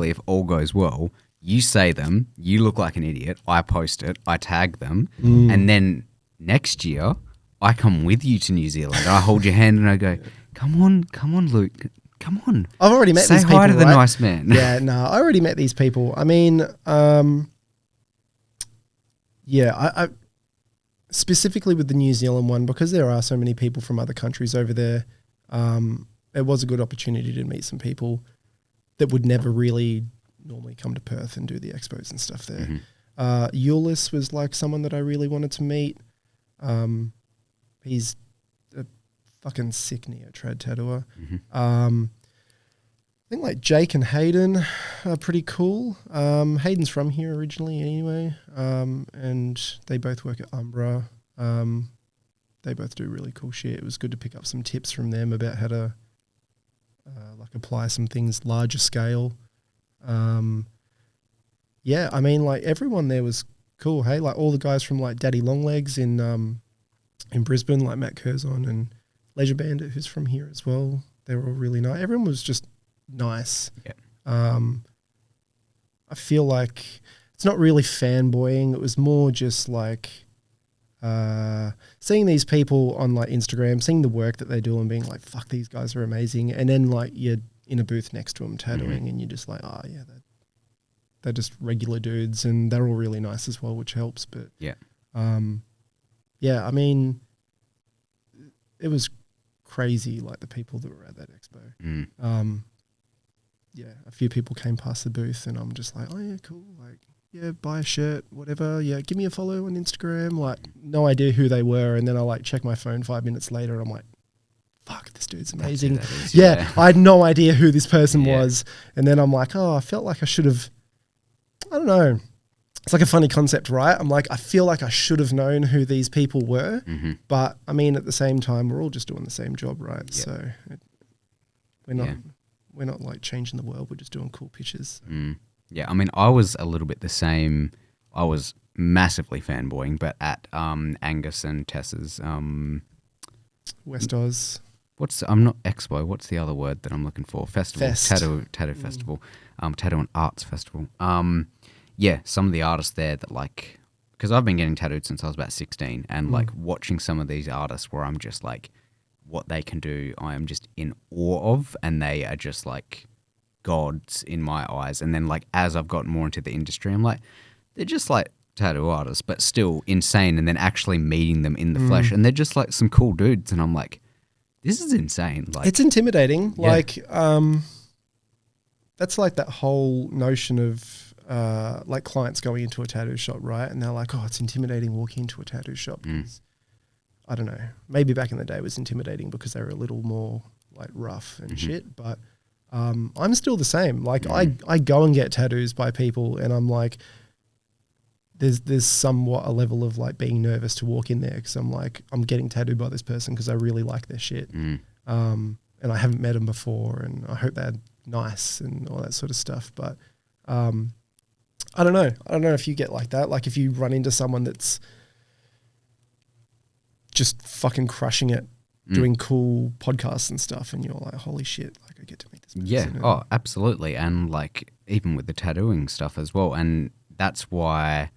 if all goes well, you say them, you look like an idiot, I post it, I tag them, and then next year I come with you to New Zealand. I hold your hand and I go, come on, Luke, come on. I've already met these people. Say hi to the nice man. Yeah, no, I already met these people. I mean, I specifically with the New Zealand one, because there are so many people from other countries over there, it was a good opportunity to meet some people that would never really normally come to Perth and do the expos and stuff there. Eulis was like someone that I really wanted to meet. He's a fucking sick Neotrad tattooer. I think like Jake and Hayden are pretty cool. Hayden's from here originally anyway, and they both work at Umbra. They both do really cool shit. It was good to pick up some tips from them about how to like apply some things larger scale. Yeah, I mean, like everyone there was cool. Hey, like all the guys from like Daddy Longlegs in Brisbane, like Matt Curzon and Leisure Bandit, who's from here as well. They were all really nice. Everyone was just nice. Yeah. I feel like it's not really fanboying. It was more just like seeing these people on like Instagram, seeing the work that they do and being like, fuck, these guys are amazing. And then like you're in a booth next to them tattooing and you're just like, oh yeah, they're just regular dudes and they're all really nice as well, which helps. But yeah, I mean, it was crazy, like the people that were at that expo. Yeah, a few people came past the booth and I'm just like, oh yeah, cool. Like, yeah, buy a shirt, whatever. Yeah, give me a follow on Instagram. Like, no idea who they were. And then I like check my phone 5 minutes later and I'm like, fuck, this dude's amazing. Yeah, I had no idea who this person was. And then I'm like, oh, I felt like I should have, I don't know. It's like a funny concept, right? I'm like, I feel like I should have known who these people were. But I mean, at the same time, we're all just doing the same job, right? Yeah. So we're not like changing the world. We're just doing cool pictures. Yeah, I mean, I was a little bit the same. I was massively fanboying, but at Angus and Tessa's West Oz. I'm not Expo. What's the other word that I'm looking for? Festival. Fest. Tattoo festival. Tattoo and arts festival. Yeah, some of the artists there that like, because I've been getting tattooed since I was about 16, and like watching some of these artists where I'm just like, what they can do, I am just in awe of, and they are just like gods in my eyes. And then like as I've gotten more into the industry, I'm like, they're just like tattoo artists, but still insane. And then actually meeting them in the flesh, and they're just like some cool dudes, and I'm like, this is insane. Like, it's intimidating. Yeah. Like, that's like that whole notion of like clients going into a tattoo shop, right? And they're like, oh, it's intimidating walking into a tattoo shop. Because, I don't know, maybe back in the day it was intimidating because they were a little more like rough and shit. But I'm still the same. Like I go and get tattoos by people, and I'm like, there's somewhat a level of like being nervous to walk in there, because I'm like, I'm getting tattooed by this person because I really like their shit. And I haven't met them before, and I hope they're nice and all that sort of stuff. But I don't know. I don't know if you get like that. Like if you run into someone that's just fucking crushing it, doing cool podcasts and stuff, and you're like, holy shit, like I get to meet this person. yeah, oh, absolutely. And like even with the tattooing stuff as well. And that's why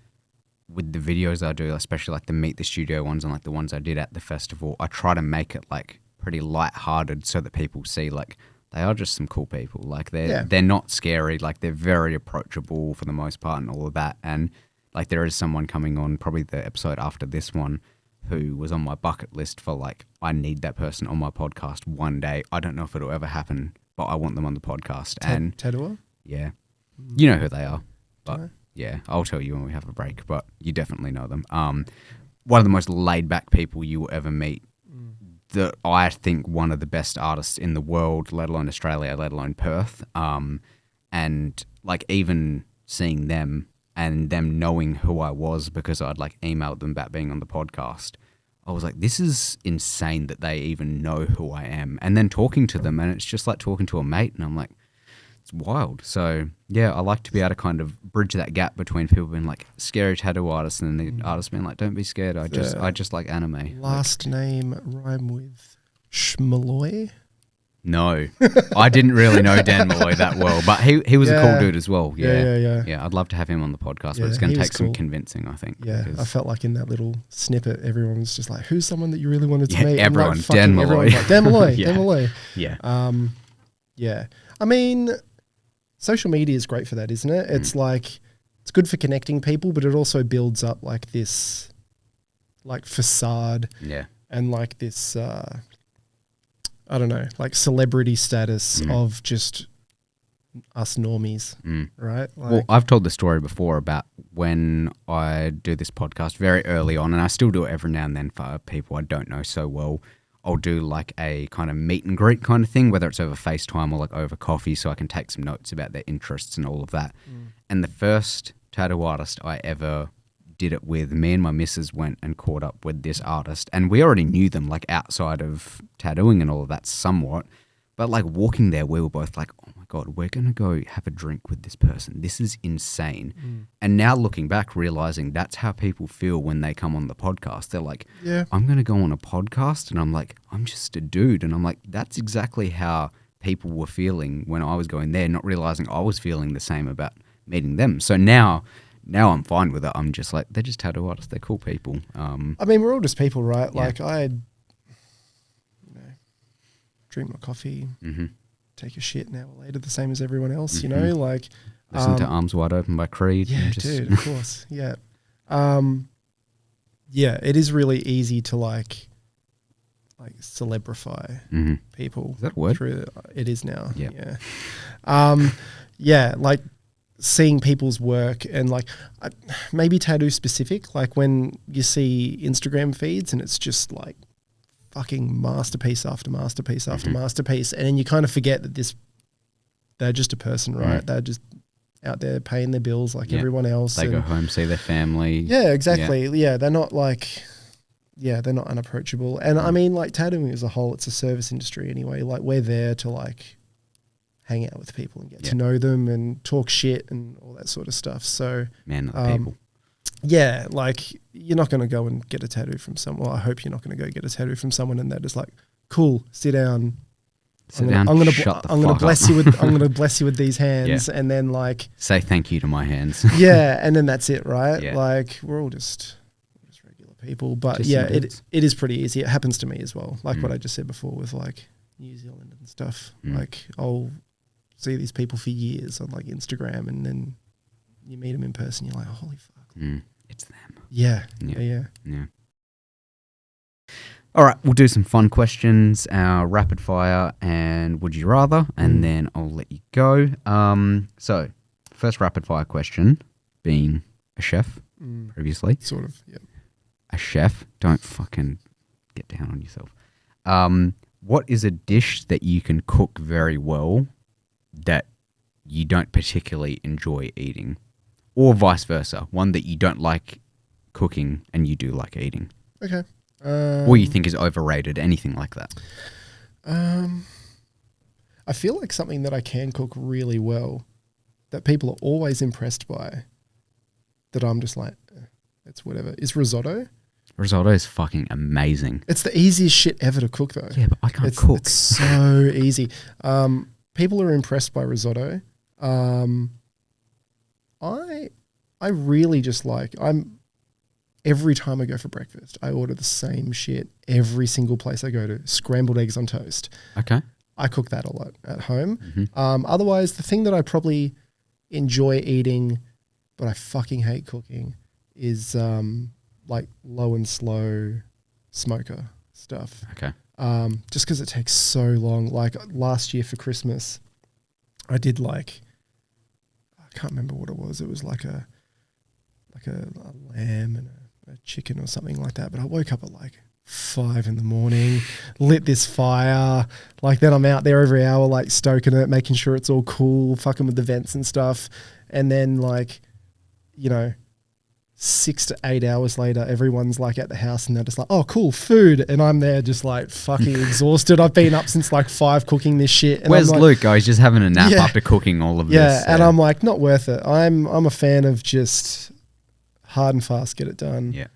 with the videos I do, especially like the Meet the Studio ones and like the ones I did at the festival, I try to make it like pretty lighthearted so that people see like they are just some cool people. Like they're not scary. Like they're very approachable for the most part and all of that. And like there is someone coming on probably the episode after this one who was on my bucket list for like, I need that person on my podcast one day. I don't know if it'll ever happen, but I want them on the podcast. And tattooer? Yeah. You know who they are. But yeah, I'll tell you when we have a break, but you definitely know them. One of the most laid back people you will ever meet. That I think one of the best artists in the world, let alone Australia, let alone Perth. And like even seeing them and them knowing who I was because I'd like emailed them about being on the podcast, I was like, this is insane that they even know who I am. And then talking to them, and it's just like talking to a mate, and I'm like, it's wild. So yeah, I like to be able to kind of bridge that gap between people being like scary tattoo artists and the artists being like, don't be scared. I just like anime. Last name rhyme with Schmalloy? No, I didn't really know Dan Malloy that well, but he was a cool dude as well. Yeah. I'd love to have him on the podcast, but it's going to take some cool. convincing, I think. Yeah, I felt like in that little snippet, everyone was just like, who's someone that you really wanted to meet? Everyone, like, Dan Malloy. Like, Dan Malloy, Dan Malloy. Yeah. Yeah. I mean, social media is great for that, isn't it? It's like, it's good for connecting people, but it also builds up like this like facade and like this, I don't know, like celebrity status of just us normies, right? Like, well, I've told the story before about when I do this podcast very early on, and I still do it every now and then for people I don't know so well. I'll do like a kind of meet and greet kind of thing, whether it's over FaceTime or like over coffee, so I can take some notes about their interests and all of that. And the first tattoo artist I ever did it with, me and my missus went and caught up with this artist, and we already knew them like outside of tattooing and all of that somewhat, but like walking there, we were both like, oh my God, we're going to go have a drink with this person. This is insane. And now looking back, realizing that's how people feel when they come on the podcast. They're like, I'm going to go on a podcast, and I'm like, I'm just a dude. And I'm like, that's exactly how people were feeling when I was going there, not realizing I was feeling the same about meeting them. So now I'm fine with it. I'm just like, they're just tattoo artists. They're cool people. I mean, we're all just people, right? Like I drink my coffee, take a shit an hour later, the same as everyone else, you know, like. Listen to Arms Wide Open by Creed. Yeah, dude, of course. Yeah. Yeah, it is really easy to like celebrify people. Is that a word? It is now. Yeah. Yeah, like seeing people's work and like maybe tattoo specific, like when you see Instagram feeds and it's just like fucking masterpiece after masterpiece after masterpiece, and then you kind of forget that they're just a person, right? They're just out there paying their bills like everyone else. They go home, see their family. Yeah, exactly. Yeah, they're not like, they're not unapproachable. And I mean, like tattooing as a whole, it's a service industry anyway. Like we're there to like hang out with people and get to know them and talk shit and all that sort of stuff. So man of the people. Yeah, like you're not going to go and get a tattoo from someone. Well, I hope you're not going to go get a tattoo from someone and they're just like, cool, sit down. Sit down. I'm Shut the I'm gonna fuck bless up. you with I'm gonna bless you with these hands, and then like Say thank you to my hands. yeah, and then that's it, right? Yeah. Like we're all just regular people, but Just yeah, some dudes. it is pretty easy. It happens to me as well. Like what Mm. I just said before with like New Zealand and stuff. Mm. Like I'll see these people for years on like Instagram, and then you meet them in person, you're like, holy fuck, It's them. yeah, Yeah. yeah. Yeah. All right, we'll do some fun questions, rapid fire and would you rather, and then I'll let you go. So, first rapid fire question, being a chef previously. Sort of, yeah. A chef, don't fucking get down on yourself. What is a dish that you can cook very well that you don't particularly enjoy eating? Or vice versa, one that you don't like cooking and you do like eating? Okay. Or you think is overrated, anything like that? I feel like something that I can cook really well that people are always impressed by, that I'm just like, it's whatever, is risotto. Risotto is fucking amazing. It's the easiest shit ever to cook though. Yeah, but I can't cook. It's so easy. People are impressed by risotto. I really just like, every time I go for breakfast, I order the same shit every single place I go to. Scrambled eggs on toast. Okay. I cook that a lot at home. Otherwise, the thing that I probably enjoy eating, but I fucking hate cooking, is like low and slow smoker stuff. Okay. Just because it takes so long. Like last year for Christmas, I did like, I can't remember what it was. It was like a lamb and a chicken or something like that. But I woke up at like 5 a.m, lit this fire. Like then I'm out there every hour, like stoking it, making sure it's all cool, fucking with the vents and stuff. And then like, 6 to 8 hours later, everyone's like at the house and they're just like, oh, cool, food. And I'm there just like fucking exhausted. I've been up since like 5 cooking this shit. And Where's I'm like, Luke? Oh, he's just having a nap Yeah. after cooking all of yeah, this. and I'm like, not worth it. I'm a fan of just hard and fast, get it done. Yeah.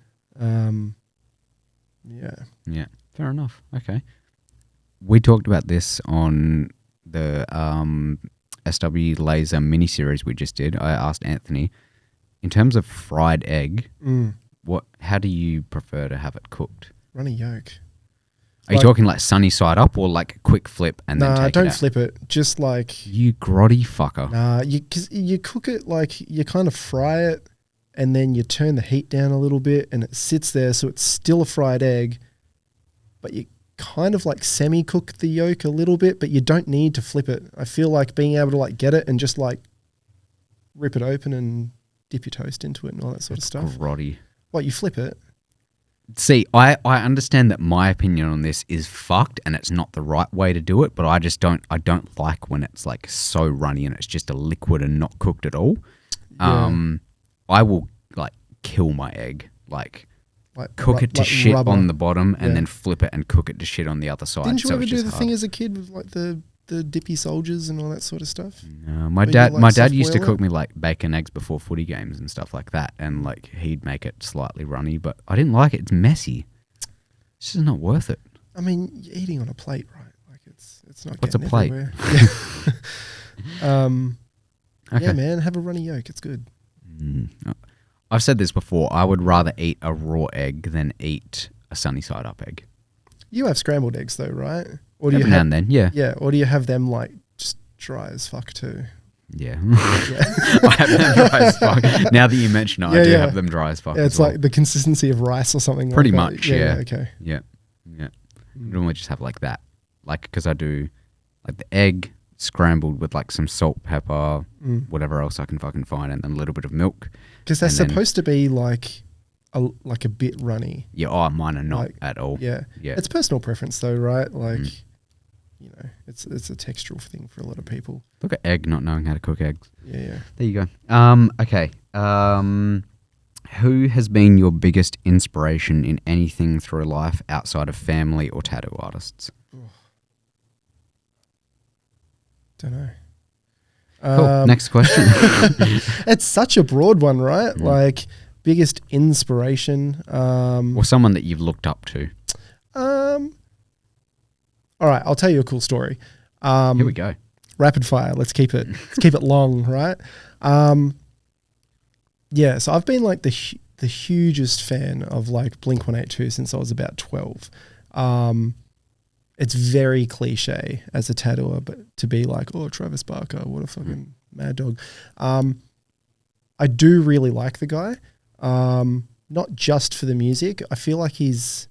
Yeah. Yeah. Fair enough. Okay. We talked about this on the SW Laser miniseries we just did. I asked Anthony, in terms of fried egg, how do you prefer to have it cooked? Run a yolk. Are you talking like sunny side up or like a quick flip and then take it don't out? flip it. Just like, You grotty fucker. cause you cook it like you kind of fry it and then you turn the heat down a little bit and it sits there. So it's still a fried egg, but you kind of like semi-cook the yolk a little bit, but you don't need to flip it. I feel like being able to like get it and just like rip it open and dip your toast into it and all that sort of stuff. Grotty. What, you flip it? See, I understand that my opinion on this is fucked and it's not the right way to do it, but I don't like when it's like so runny and it's just a liquid and not cooked at all. Yeah. I will like kill my egg, like cook it to like shit rubber. on the bottom and Yeah. then flip it and cook it to shit on the other side. Didn't you so ever it's do just the hard. thing as a kid with like the dippy soldiers and all that sort of stuff? No, my Where you, dad like, used to soft boil cook it? me like bacon eggs before footy games and stuff like that, and like he'd make it slightly runny, but I didn't like it. It's messy. It's just not worth it. I mean, you're eating on a plate, right? Like it's not What's a getting plate? everywhere. Yeah. Yeah, man, have a runny yolk. It's good. I've said this before. I would rather eat a raw egg than eat a sunny side up egg. You have scrambled eggs though, right? Or Every now and then, yeah. Yeah, or do you have them like just dry as fuck too? Yeah. Yeah. I have them dry as fuck. Now that you mention it, I do have them dry as fuck. Yeah, it's as well. like the consistency of rice or something. Pretty like that. much, yeah. Okay. Yeah. I normally just have like that. Like, because I do like the egg scrambled with like some salt, pepper, whatever else I can fucking find, and then a little bit of milk. Because they're And then- supposed to be like a bit runny. Yeah, mine are not Like, at all. Yeah. Yeah. It's personal preference though, right? Like, it's a textural thing for a lot of people. Look at egg not knowing how to cook eggs. Yeah. There you go. Okay. Who has been your biggest inspiration in anything through life outside of family or tattoo artists? Don't know. Cool. Next question. It's such a broad one, right? Mm. Like Biggest inspiration. Or someone that you've looked up to. All right, I'll tell you a cool story. Here we go. Rapid fire. Let's keep it long, right? Yeah. So I've been like the hugest fan of like Blink-182 since I was about 12. It's very cliche as a tattooer, but to be like, oh, Travis Barker, what a fucking mad dog. I do really like the guy, not just for the music. I feel like he's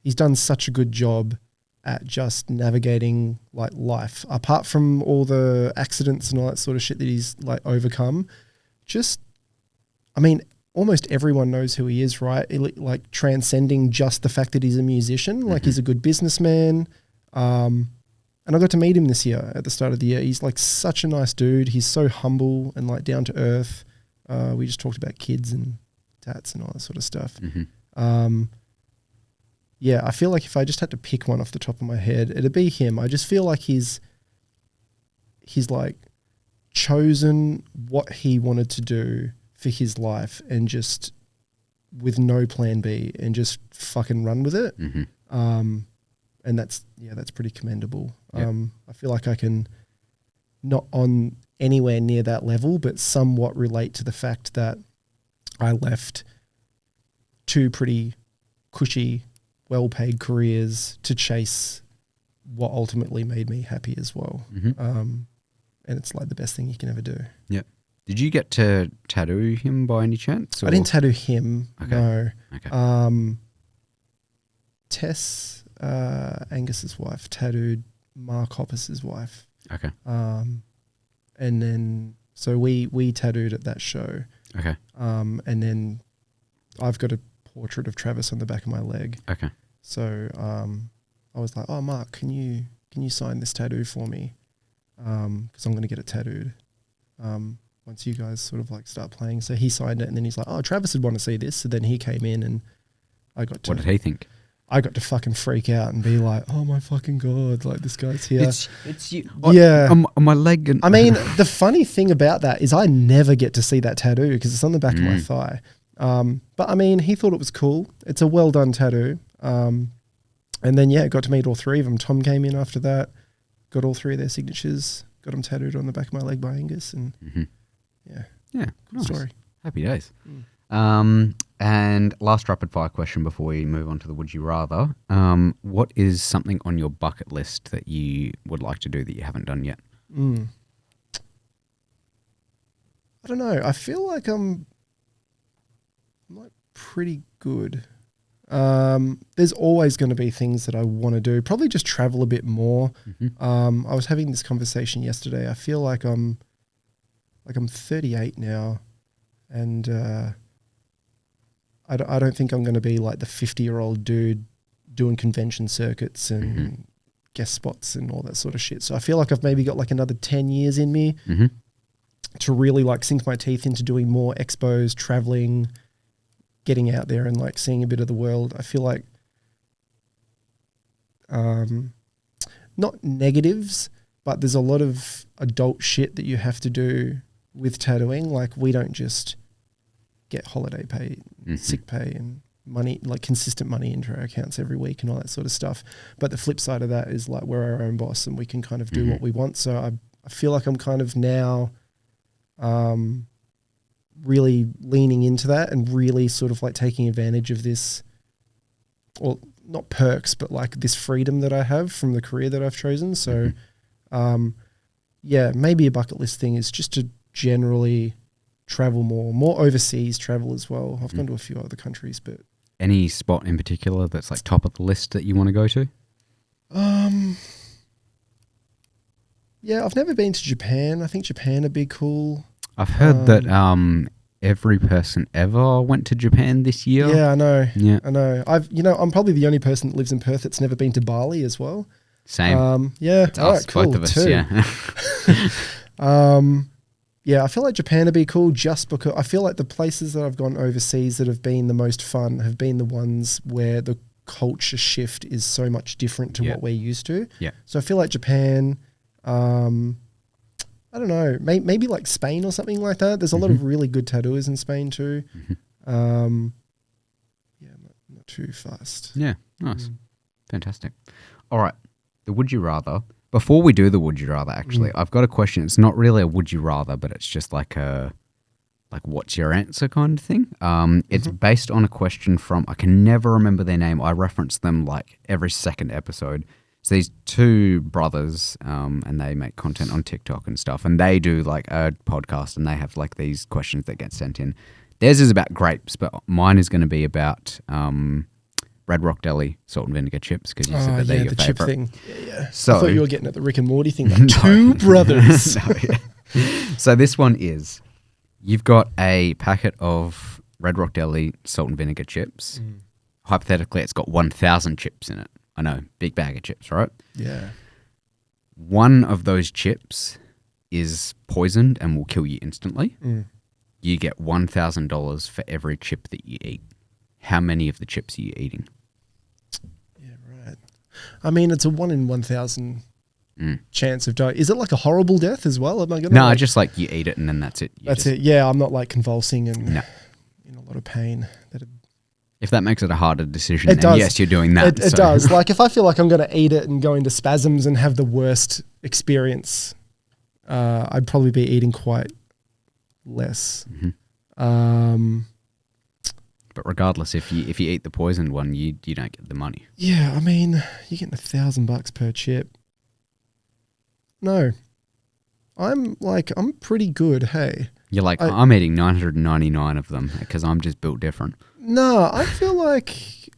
done such a good job at just navigating like life. Apart from all the accidents and all that sort of shit that he's like overcome, almost everyone knows who he is, right? Like transcending just the fact that he's a musician. Like he's a good businessman. And I got to meet him this year at the start of the year. He's like such a nice dude. He's so humble and like down to earth. We just talked about kids and tats and all that sort of stuff. Yeah, I feel like if I just had to pick one off the top of my head, it'd be him. I just feel like he's like chosen what he wanted to do for his life and just with no plan B and just fucking run with it. And that's pretty commendable. Yep. I feel like I can not on anywhere near that level, but somewhat relate to the fact that I left two pretty cushy, well-paid careers to chase what ultimately made me happy as well. And it's like the best thing you can ever do. Yeah. Did you get to tattoo him by any chance? Or? I didn't tattoo him. Okay. No. Okay. Tess, Angus's wife, tattooed Mark Hoppus's wife. Okay. And then so we tattooed at that show. Okay. And then I've got a portrait of Travis on the back of my leg. Okay. So I was like, oh, Mark, can you sign this tattoo for me? Because I'm going to get it tattooed once you guys sort of like start playing. So he signed it and then he's like, oh, Travis would want to see this. So then he came in and I got to... What did he think? I got to fucking freak out and be like, oh my fucking God, like this guy's here. It's you. Yeah. On my leg. And I mean, the funny thing about that is I never get to see that tattoo because it's on the back of my thigh. But I mean, he thought it was cool. It's a well done tattoo. And then, got to meet all three of them. Tom came in after that, got all three of their signatures, got them tattooed on the back of my leg by Angus. And Yeah. Good Nice. story. Happy days. And last rapid fire question before we move on to the would you rather. What is something on your bucket list that you would like to do that you haven't done yet? I don't know. I feel like I'm like pretty good. There's always going to be things that I want to do. Probably just travel a bit more. I was having this conversation yesterday. I feel like I'm 38 now, and I don't think I'm going to be like the 50-year-old dude doing convention circuits and guest spots and all that sort of shit. So I feel like I've maybe got like another 10 years in me to really like sink my teeth into doing more expos, traveling, getting out there and like seeing a bit of the world. I feel like not negatives, but there's a lot of adult shit that you have to do with tattooing. Like we don't just get holiday pay, sick pay and money, like consistent money into our accounts every week and all that sort of stuff. But the flip side of that is like we're our own boss and we can kind of do what we want. So I feel like I'm kind of now really leaning into that and really sort of like taking advantage of this, or not perks, but like this freedom that I have from the career that I've chosen. So maybe a bucket list thing is just to generally travel more overseas travel as well. I've gone to a few other countries, but any spot in particular that's like top of the list that you want to go to? I've never been to Japan. I think Japan would be cool. I've heard that every person ever went to Japan this year. Yeah, I know. Yeah. I know. I'm probably the only person that lives in Perth that's never been to Bali as well. Same. It's all us, cool, both of us, too. Yeah. I feel like Japan would be cool just because I feel like the places that I've gone overseas that have been the most fun have been the ones where the culture shift is so much different to what we're used to. Yeah. So I feel like Japan, I don't know, maybe like Spain or something like that. There's a lot of really good tattooers in Spain too. Yeah, not too fast. Yeah, nice. Fantastic. All right, the would you rather. Before we do the would you rather, actually, I've got a question. It's not really a would you rather, but it's just like a what's your answer kind of thing. It's based on a question from, I can never remember their name. I reference them like every second episode. So these two brothers, and they make content on TikTok and stuff, and they do like a podcast, and they have like these questions that get sent in. Theirs is about grapes, but mine is going to be about Red Rock Deli salt and vinegar chips, because you said that they're your the favorite. chip thing. Yeah. So, I thought you were getting at the Rick and Morty thing. Like two brothers. No, yeah. So this one is, you've got a packet of Red Rock Deli salt and vinegar chips. Hypothetically, it's got 1,000 chips in it. I know, big bag of chips, right? Yeah. One of those chips is poisoned and will kill you instantly. You get $1,000 for every chip that you eat. How many of the chips are you eating? Yeah, right. I mean, it's a 1 in 1,000 chance of dying. Is it like a horrible death as well? Am I gonna? No, just like you eat it and then that's it. That's it. Yeah, I'm not like convulsing and in a lot of pain. If that makes it a harder decision, It then does. yes, you're doing that. It does. Like if I feel like I'm going to eat it and go into spasms and have the worst experience, I'd probably be eating quite less. But regardless, if you eat the poisoned one, you don't get the money. Yeah, I mean, you're getting $1,000 per chip. No, I'm pretty good. Hey, You're like, I'm eating 999 of them because I'm just built different. no, I feel like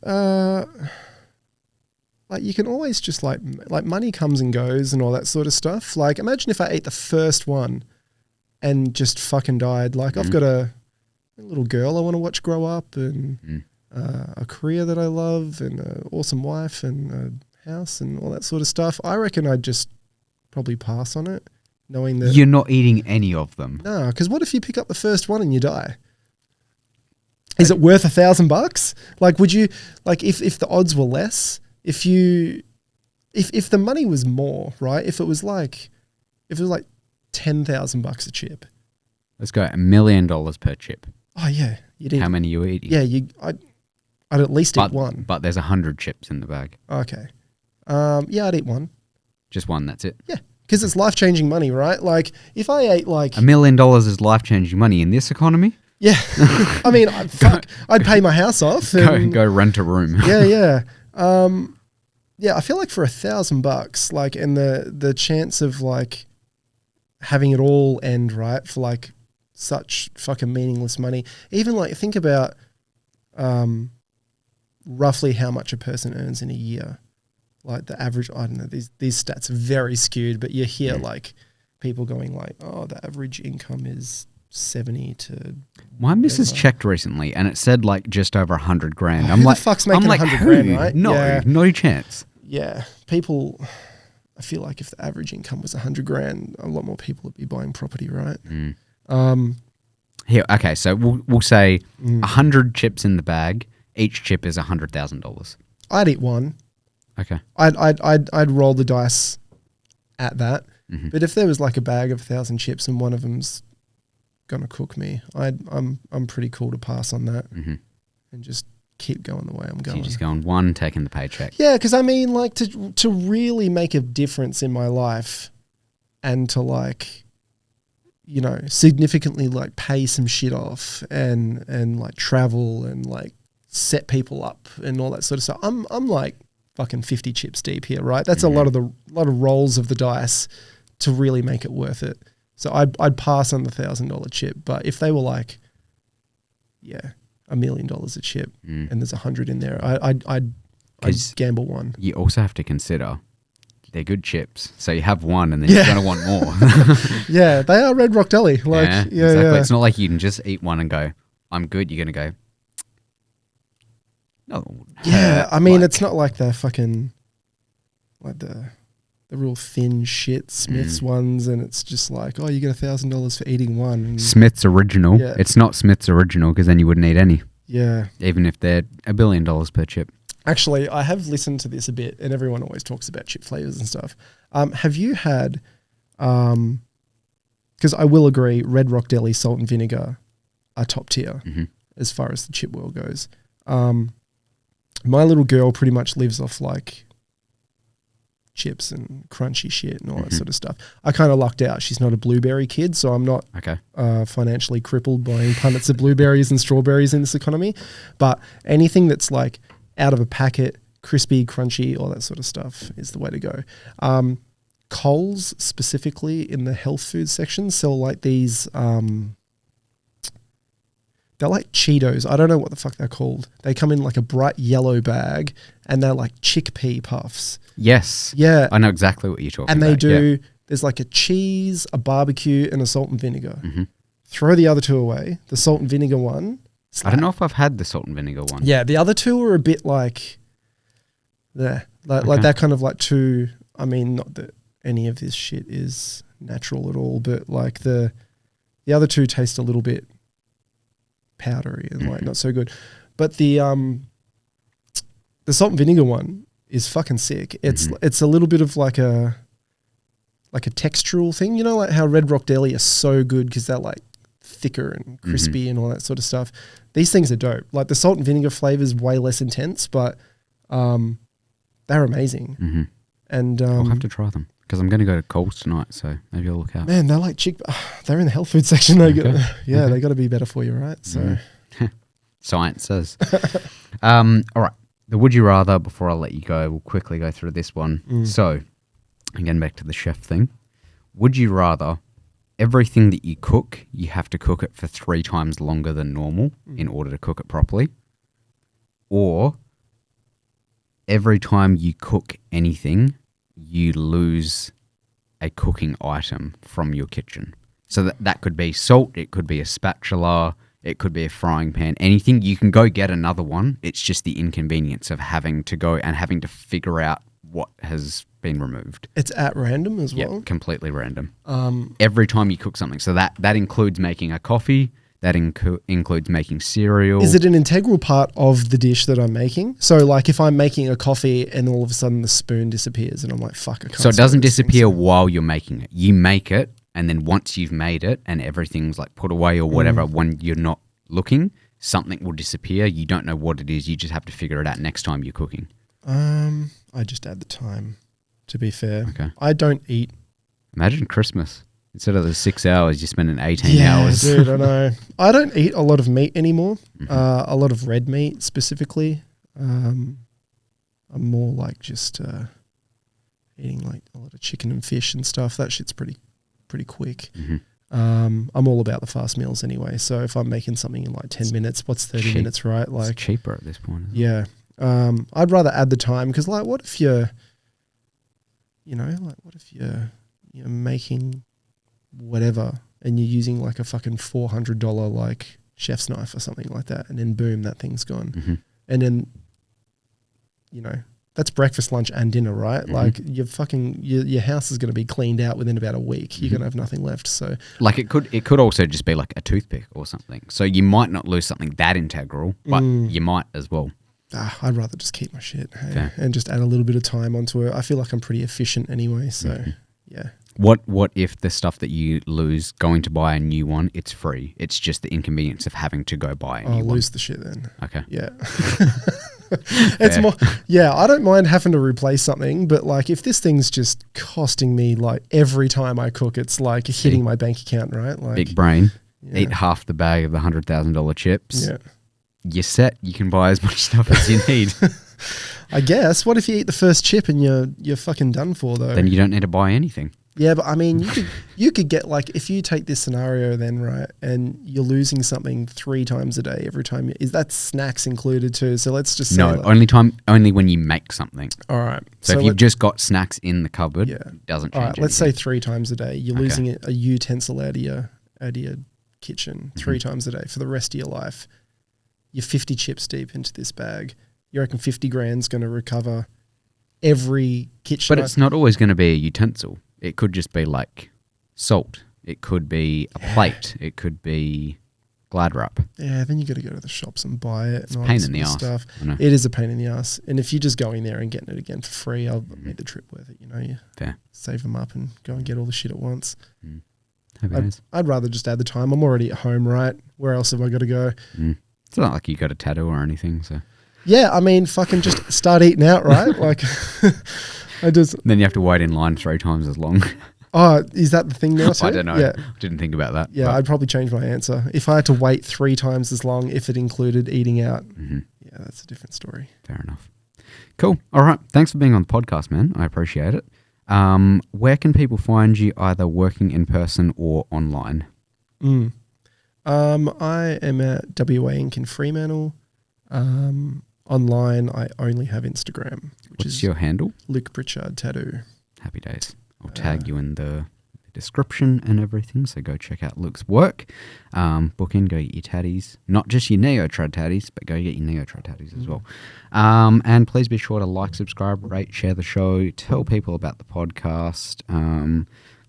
you can always just like money comes and goes and all that sort of stuff. Like imagine if I ate the first one and just fucking died. Like I've got a little girl I want to watch grow up and a career that I love and an awesome wife and a house and all that sort of stuff. I reckon I'd just probably pass on it, knowing that You're not eating any of them. no, because what if you pick up the first one and you die? Is it worth $1,000? Like, would you like if the odds were less? If the money was more, right? If it was like $10,000 a chip. Let's go $1 million per chip. Oh yeah, you'd eat. How many are you eating? Yeah, I'd at least eat one. But there's 100 chips in the bag. Okay. Yeah, I'd eat one. Just one, that's it. Yeah, because it's life-changing money, right? Like if I ate like $1 million is life-changing money in this economy. yeah, I mean, I'd pay my house off. And, Go rent a room. yeah. Yeah, I feel like for $1,000, like, and the chance of like having it all end right for like such fucking meaningless money. Even like think about roughly how much a person earns in a year. Like the average, I don't know, these stats are very skewed, but you hear like people going like, oh, the average income is 70 to. My missus checked recently, and it said like just over 100 grand. Who the fuck's making 100 grand, right? No, Yeah. no chance. Yeah, people. I feel like if the average income was 100 grand, a lot more people would be buying property, right? Here, okay, so we'll say 100 chips in the bag. Each chip is $100,000. I'd eat one. Okay. I'd roll the dice at that. But if there was like a bag of 1,000 chips and one of them's gonna cook me, I'm pretty cool to pass on that and just keep going the way I'm So going. you're just going one, taking the paycheck. Yeah, because I mean, like to really make a difference in my life, and to like, you know, significantly like pay some shit off and like travel and like set people up and all that sort of stuff. I'm like fucking 50 chips deep here, right? That's a lot of rolls of the dice to really make it worth it. So I'd pass on the $1,000 chip, but if they were like, yeah, $1 million a chip and there's 100 in there, I'd gamble one. You also have to consider they're good chips. So you have one and then you're going to want more. Yeah, they are Red Rock Deli. Like, yeah, exactly. yeah. It's not like you can just eat one and go, I'm good. You're going to go, no. Yeah, I mean, it's not like the fucking, like the real thin shit Smith's ones, and it's just like, oh, you get $1,000 for eating one. And Smith's Original. Yeah. It's not Smith's Original because then you wouldn't eat any. Yeah. Even if they're $1 billion per chip. Actually, I have listened to this a bit, and everyone always talks about chip flavors and stuff. Have you had, because I will agree, Red Rock Deli salt and vinegar are top tier. as far as the chip world goes. My little girl pretty much lives off like chips and crunchy shit and all that sort of stuff. I kind of lucked out. She's not a blueberry kid, so I'm not financially crippled buying punnets of blueberries and strawberries in this economy. But anything that's like out of a packet, crispy, crunchy, all that sort of stuff is the way to go. Coles specifically in the health food section sell like these they're like Cheetos. I don't know what the fuck they're called. They come in like a bright yellow bag and they're like chickpea puffs. Yes. Yeah. I know exactly what you're talking about. And they do, there's like a cheese, a barbecue, and a salt and vinegar. Throw the other two away. The salt and vinegar one. I don't know if I've had the salt and vinegar one. Yeah, the other two are a bit like, like that kind of like too, I mean, not that any of this shit is natural at all, but like the other two taste a little bit powdery and like not so good. But the salt and vinegar one is fucking sick. It's a little bit of like a textural thing, you know, like how Red Rock Deli are so good because they're like thicker and crispy and all that sort of stuff. These things are dope. Like the salt and vinegar flavor is way less intense, but they're amazing. And I'll have to try them because I'm going to go to Coles tonight, so maybe I'll look out. Man, they're like they're in the health food section. They they got to be better for you, right? So science says. All right, the would you rather. Before I let you go, we'll quickly go through this one. So, again, back to the chef thing. Would you rather everything that you cook, you have to cook it for 3 times longer than normal in order to cook it properly, or every time you cook anything, you lose a cooking item from your kitchen? So that could be salt, it could be a spatula, it could be a frying pan, anything. You can go get another one. It's just the inconvenience of having to go and having to figure out what has been removed. It's at random as well? Yeah, completely random. Every time you cook something. So that includes making a coffee. That includes making cereal. Is it an integral part of the dish that I'm making? So like if I'm making a coffee and all of a sudden the spoon disappears and I'm like, fuck, I can't. So it doesn't disappear while you're making it. You make it, and then once you've made it and everything's like put away or whatever, when you're not looking, something will disappear. You don't know what it is. You just have to figure it out next time you're cooking. I just add the time, to be fair. Okay. I don't eat. Imagine Christmas. Instead of the 6 hours, you're spending 18 hours. Yeah, dude, I know. I don't eat a lot of meat anymore. A lot of red meat specifically. I'm more like just eating like a lot of chicken and fish and stuff. That shit's pretty quick. I'm all about the fast meals anyway. So if I'm making something in like 10 minutes, what's 30 minutes, right? Like it's cheaper at this point. Yeah. I'd rather add the time because like what if you're making whatever and you're using like a fucking $400 like chef's knife or something like that, and then boom, that thing's gone. And then that's breakfast, lunch and dinner, right? Like your house is going to be cleaned out within about a week. You're going to have nothing left. So like it could also just be like a toothpick or something. So you might not lose something that integral, but you might as well. I'd rather just keep my shit and just add a little bit of time onto it. I feel like I'm pretty efficient anyway. So yeah. What if the stuff that you lose going to buy a new one, it's free? It's just the inconvenience of having to go buy a new one. I'll lose the shit then. Okay. Yeah. It's more, I don't mind having to replace something, but like if this thing's just costing me like every time I cook, it's like hitting my bank account, right? Like big brain. Eat half the bag of the $100,000 chips. Yeah. You're set. You can buy as much stuff as you need. I guess. What if you eat the first chip and you're fucking done for though? Then you don't need to buy anything. Yeah, but I mean, you could get like, if you take this scenario then, right, and you're losing something 3 times a day every time, is that snacks included too? So let's just say only when you make something. All right. So if you've just got snacks in the cupboard, it doesn't change. All right, let's say 3 times a day. You're losing a utensil out of your kitchen 3 times a day for the rest of your life. You're 50 chips deep into this bag. You reckon 50 grand's going to recover every kitchen? But it's not always going to be a utensil. It could just be like salt. It could be a plate. It could be Glad wrap. Yeah, then you got to go to the shops and buy it. It's a pain in the ass. Stuff. It is a pain in the ass. And if you're just going there and getting it again for free, I'll make the trip worth it. You save them up and go and get all the shit at once. I'd rather just add the time. I'm already at home, right? Where else have I got to go? It's not like you got a tattoo or anything, so. Yeah, I mean, fucking just start eating out, right? Like, Then you have to wait in line 3 times as long. Oh, is that the thing now too? I don't know. Yeah. Didn't think about that. Yeah, I'd probably change my answer. If I had to wait 3 times as long, if it included eating out, yeah, that's a different story. Fair enough. Cool. All right. Thanks for being on the podcast, man. I appreciate it. Where can people find you, either working in person or online? I am at WA Inc. in Fremantle. Online, I only have Instagram. What's your handle? Luke Pritchard Tattoo. Happy days. I'll tag you in the description and everything, so go check out Luke's work. Book in, go get your tatties. Not just your Neotrad tatties, but go get your Neotrad tatties as well. And please be sure to like, subscribe, rate, share the show, tell people about the podcast.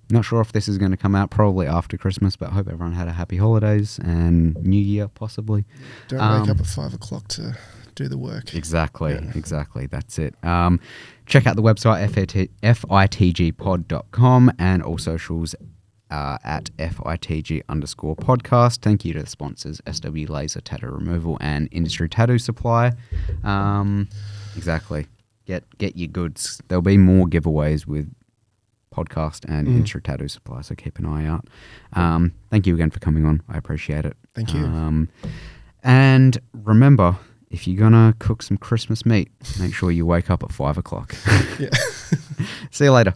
Not sure if this is going to come out probably after Christmas, but I hope everyone had a happy holidays and New Year possibly. Don't wake up at 5 o'clock to do the work. Exactly. That's it. Check out the website, fitgpod.com, and all socials at FITG_podcast. Thank you to the sponsors, SW Laser Tattoo Removal and Industry Tattoo Supply. Exactly. Get your goods. There'll be more giveaways with podcast and Industry Tattoo Supply, so keep an eye out. Thank you again for coming on. I appreciate it. Thank you. And remember, if you're going to cook some Christmas meat, make sure you wake up at 5 o'clock. Yeah. See you later.